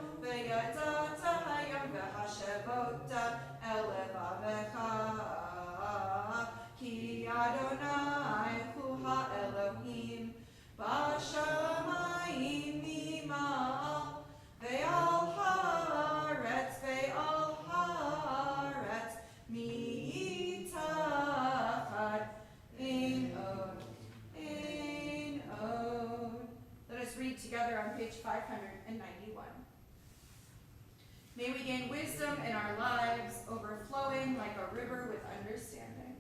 v'hashevota elevavecha, ki Adonai hu ha'Elohim, b'shamayim mima'al, ve'al haaretz mitachad ein od. Let us read together on page 591. May we gain wisdom in our lives, overflowing like a river with understanding.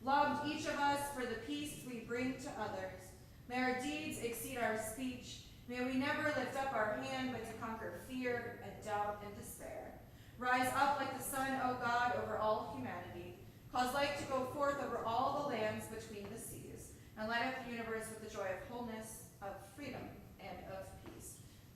Loved each of us for the peace we bring to others. May our deeds exceed our speech. May we never lift up our hand but to conquer fear and doubt and despair. Rise up like the sun, O God, over all humanity. Cause light to go forth over all the lands between the seas, and light up the universe with the joy of wholeness, of freedom, and of peace.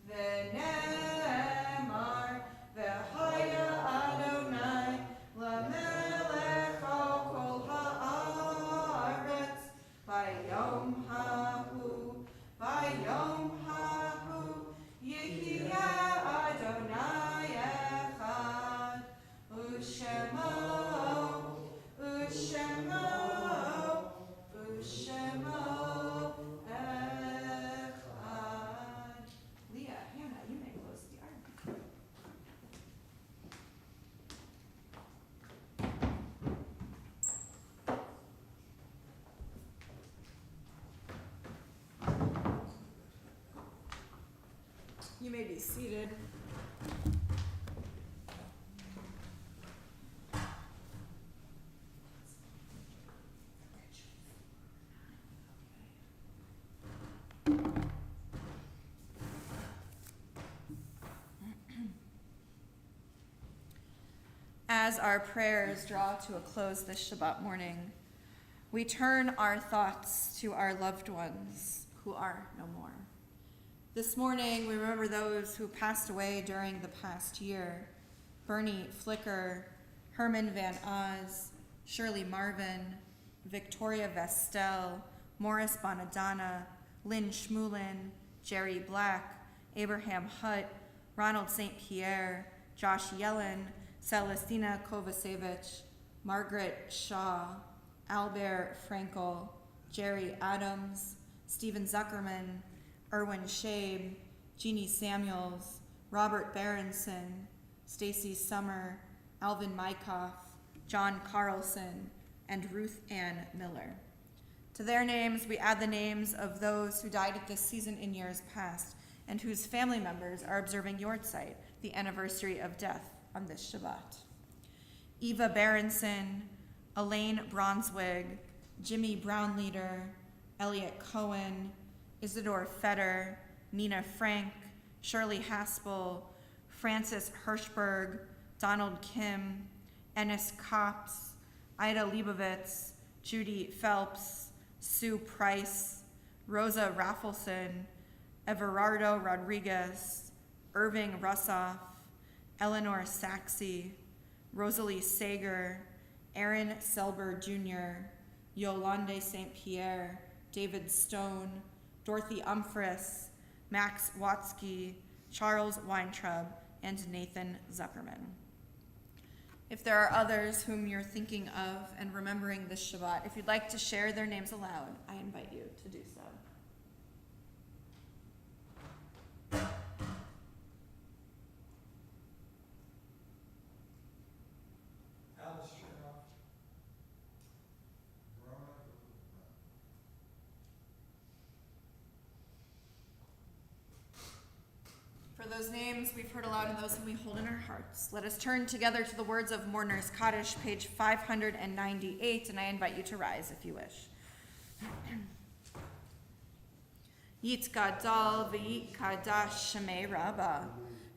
V'nemar v'haya Adonai l'melech al kol haaretz v'yom hahu yihya Adonai echad u'shemo echad. Leah, Hannah, you may close the ark. You may be seated. As our prayers draw to a close this Shabbat morning, we turn our thoughts to our loved ones who are no more. This morning, we remember those who passed away during the past year: Bernie Flicker, Herman Van Oz, Shirley Marvin, Victoria Vestel, Morris Bonadonna, Lynn Schmulin, Jerry Black, Abraham Hutt, Ronald St. Pierre, Josh Yellen, Celestina Kovacevic, Margaret Shaw, Albert Frankel, Jerry Adams, Stephen Zuckerman, Erwin Shabe, Jeannie Samuels, Robert Berenson, Stacy Summer, Alvin Mykoff, John Carlson, and Ruth Ann Miller. To their names, we add the names of those who died at this season in years past and whose family members are observing Yortzeit, the anniversary of death on this Shabbat. Eva Berenson, Elaine Bronswig, Jimmy Brownleader, Elliot Cohen, Isidore Fetter, Nina Frank, Shirley Haspel, Francis Hirschberg, Donald Kim, Ennis Copps, Ida Leibovitz, Judy Phelps, Sue Price, Rosa Raffleson, Everardo Rodriguez, Irving Russoff, Eleanor Saxey, Rosalie Sager, Aaron Selber Jr., Yolande St. Pierre, David Stone, Dorothy Umphris, Max Watsky, Charles Weintraub, and Nathan Zuckerman. If there are others whom you're thinking of and remembering this Shabbat, if you'd like to share their names aloud, I invite you to do so. Alice Chernoff. For those names we've heard aloud and those whom we hold in our hearts, let us turn together to the words of Mourner's Kaddish, page 598, and I invite you to rise if you wish. Yit gadal v'yit kadash shemei rabba,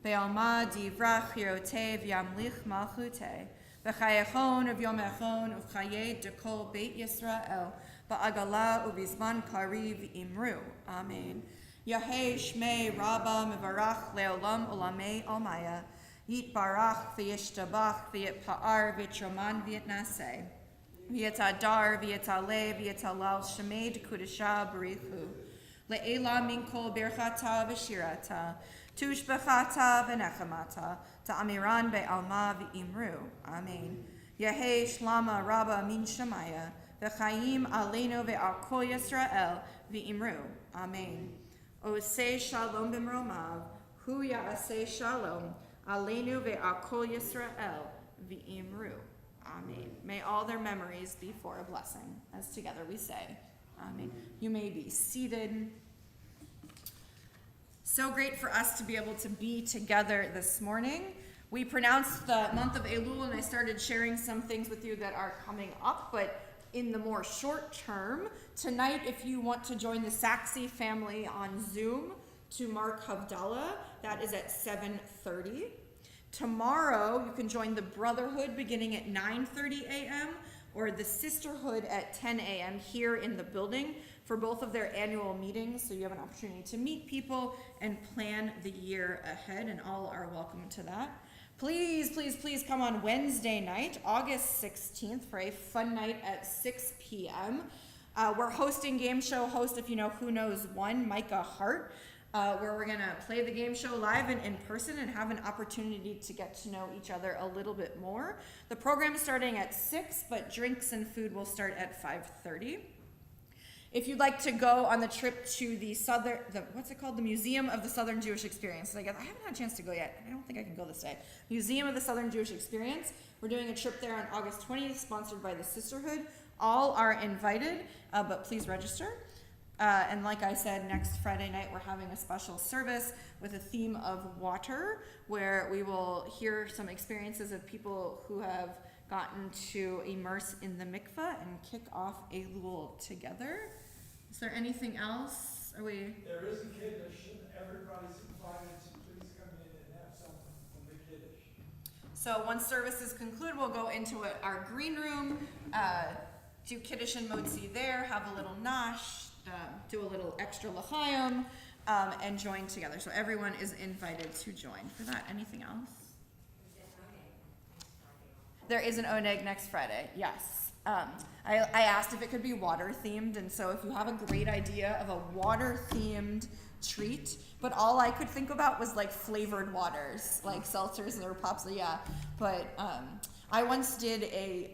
be'alma divrach hirote v'yamlich malchute, v'chayechon v'yomechon v'chayei dekol beit Yisrael, ba'agala u'bizman kariv imru. Amen. Yahei Shmei Rabba Mevarach Leolam Olamei Almaya Yit Barach V'yishtabach V'yit Pa'ar V'yitroman V'yitnaseh V'yit Adar V'yit Ale V'yit Alal Shemei D'Kudisha B'richu Le'ela Minkol Birchata V'shirata Tushbechata V'nechamata Ta'amiran Be'alma V'imru. Amen. Yahei Shlama Rabba Min Shemaya V'chaim Aleinu Ve'al Kol Yisrael V'imru. Amen. Oseh shalom b'mromav, hu ya'aseh shalom, aleinu ve'al kol Yisrael v'imru. Amen. May all their memories be for a blessing, as together we say, amen. You may be seated. So great for us to be able to be together this morning. We pronounced the month of Elul, and I started sharing some things with you that are coming up, but in the more short term, tonight, if you want to join the Saxey family on Zoom to Mark Havdalah, that is at 7:30. Tomorrow, you can join the Brotherhood beginning at 9:30 a.m. or the Sisterhood at 10 a.m. here in the building for both of their annual meetings. So you have an opportunity to meet people and plan the year ahead, and all are welcome to that. Please, please, please come on Wednesday night, August 16th, for a fun night at 6 p.m. We're hosting game show host, if you know Who Knows One, Micah Hart, where we're going to play the game show live and in person and have an opportunity to get to know each other a little bit more. The program is starting at 6, but drinks and food will start at 5:30. If you'd like to go on the trip to the the Museum of the Southern Jewish Experience. I haven't had a chance to go yet, and I don't think I can go this day. Museum of the Southern Jewish Experience. We're doing a trip there on August 20th, sponsored by the Sisterhood. All are invited, but please register. And like I said, next Friday night we're having a special service with a theme of water, where we will hear some experiences of people who have gotten to immerse in the mikveh and kick off Elul together. Is there anything else? There is a Kiddush, and everybody's invited, so please come in and have something from the Kiddush. So once services conclude, we'll go into our green room, do Kiddush and Motzi there, have a little nosh, do a little extra l'chaim, and join together. So everyone is invited to join for that. Anything else? There is an oneg next Friday, yes. I asked if it could be water themed, and so if you have a great idea of a water themed treat, but all I could think about was like flavored waters, like seltzers or pops. Yeah, but I once did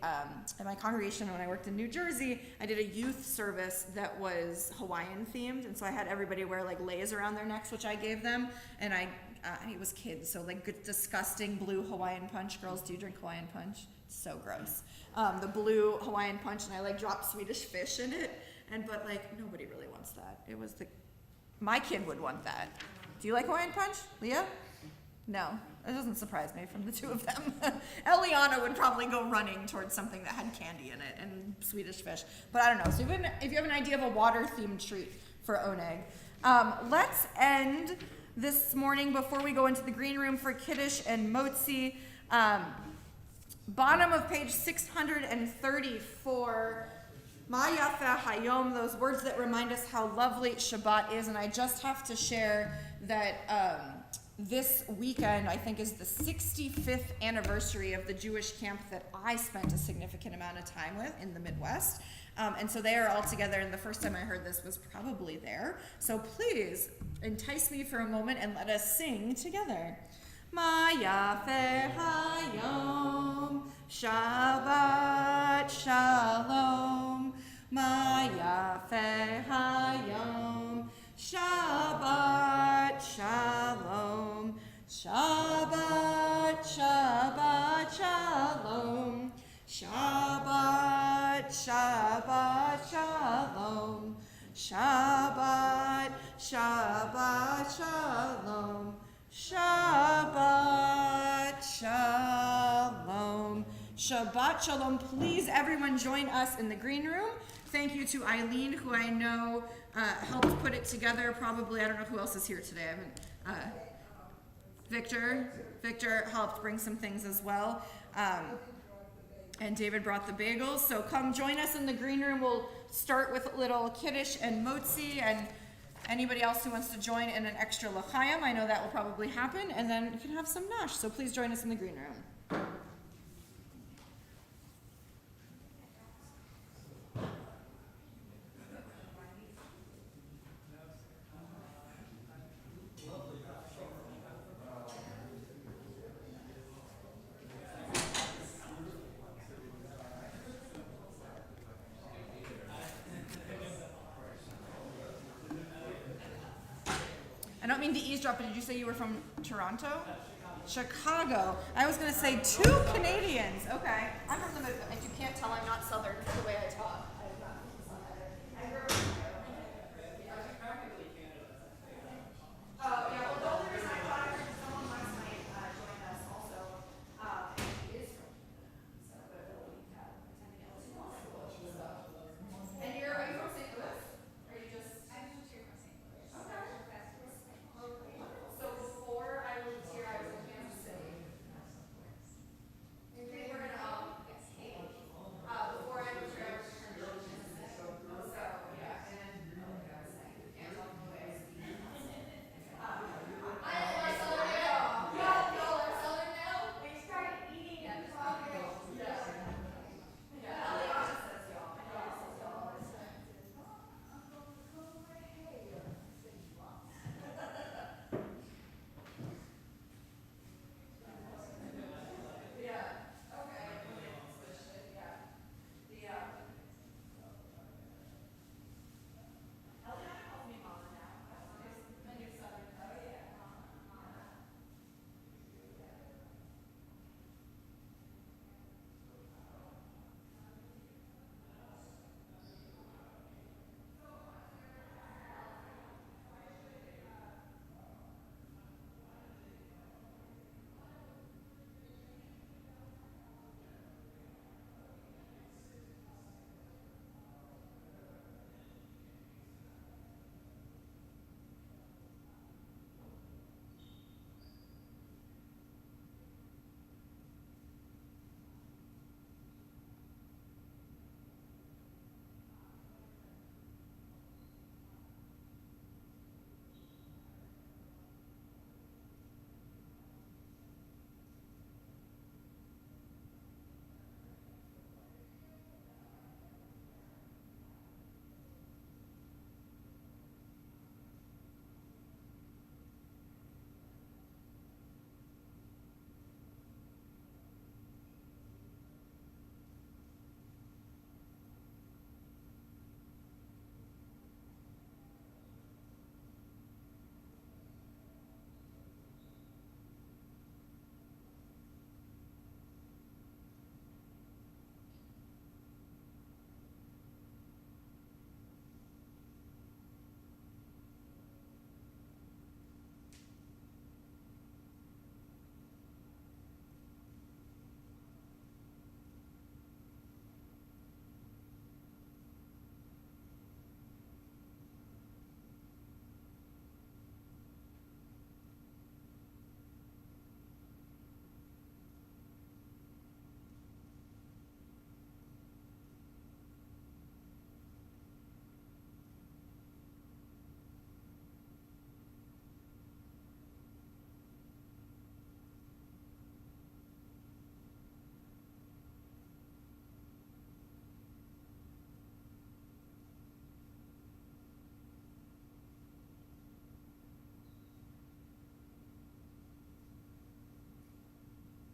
at my congregation when I worked in New Jersey, I did a youth service that was Hawaiian themed, and so I had everybody wear like leis around their necks, which I gave them, and it was kids, so like good, disgusting blue Hawaiian punch. Girls, do you drink Hawaiian punch? It's so gross. The blue Hawaiian punch, and I like dropped Swedish fish in it, but like nobody really wants that. It was my kid would want that. Do you like Hawaiian punch, Leah? No, it doesn't surprise me from the two of them. Eliana would probably go running towards something that had candy in it and Swedish fish, but I don't know. So if you have an idea of a water-themed treat for Oneg, let's end this morning before we go into the green room for Kiddush and Motzi. Bottom of page 634. Ma yafa hayom, those words that remind us how lovely Shabbat is. And I just have to share that this weekend, I think, is the 65th anniversary of the Jewish camp that I spent a significant amount of time with in the Midwest. And so they are all together, and the first time I heard this was probably there. So please entice me for a moment and let us sing together. Ma yafe hayom, Shabbat shalom. Ma yafe hayom, Shabbat shalom. Shabbat, Shabbat shalom. Shabbat, Shabbat shalom. Shabbat, Shabbat shalom. Shabbat shalom. Shabbat shalom. Please, everyone, join us in the green room. Thank you to Eileen, who I know helped put it together. Probably, I don't know who else is here today. I haven't. Victor helped bring some things as well. And David brought the bagels. So come join us in the green room. We'll start with a little Kiddush and Motzi, and anybody else who wants to join in an extra l'chaim, I know that will probably happen, and then you can have some nash. So please join us in the green room. I don't mean to eavesdrop, but did you say you were from Toronto? Chicago. I was going to say 2 Canadians. Okay. I'm from the Midwest. You can't tell I'm not Southern the way I talk.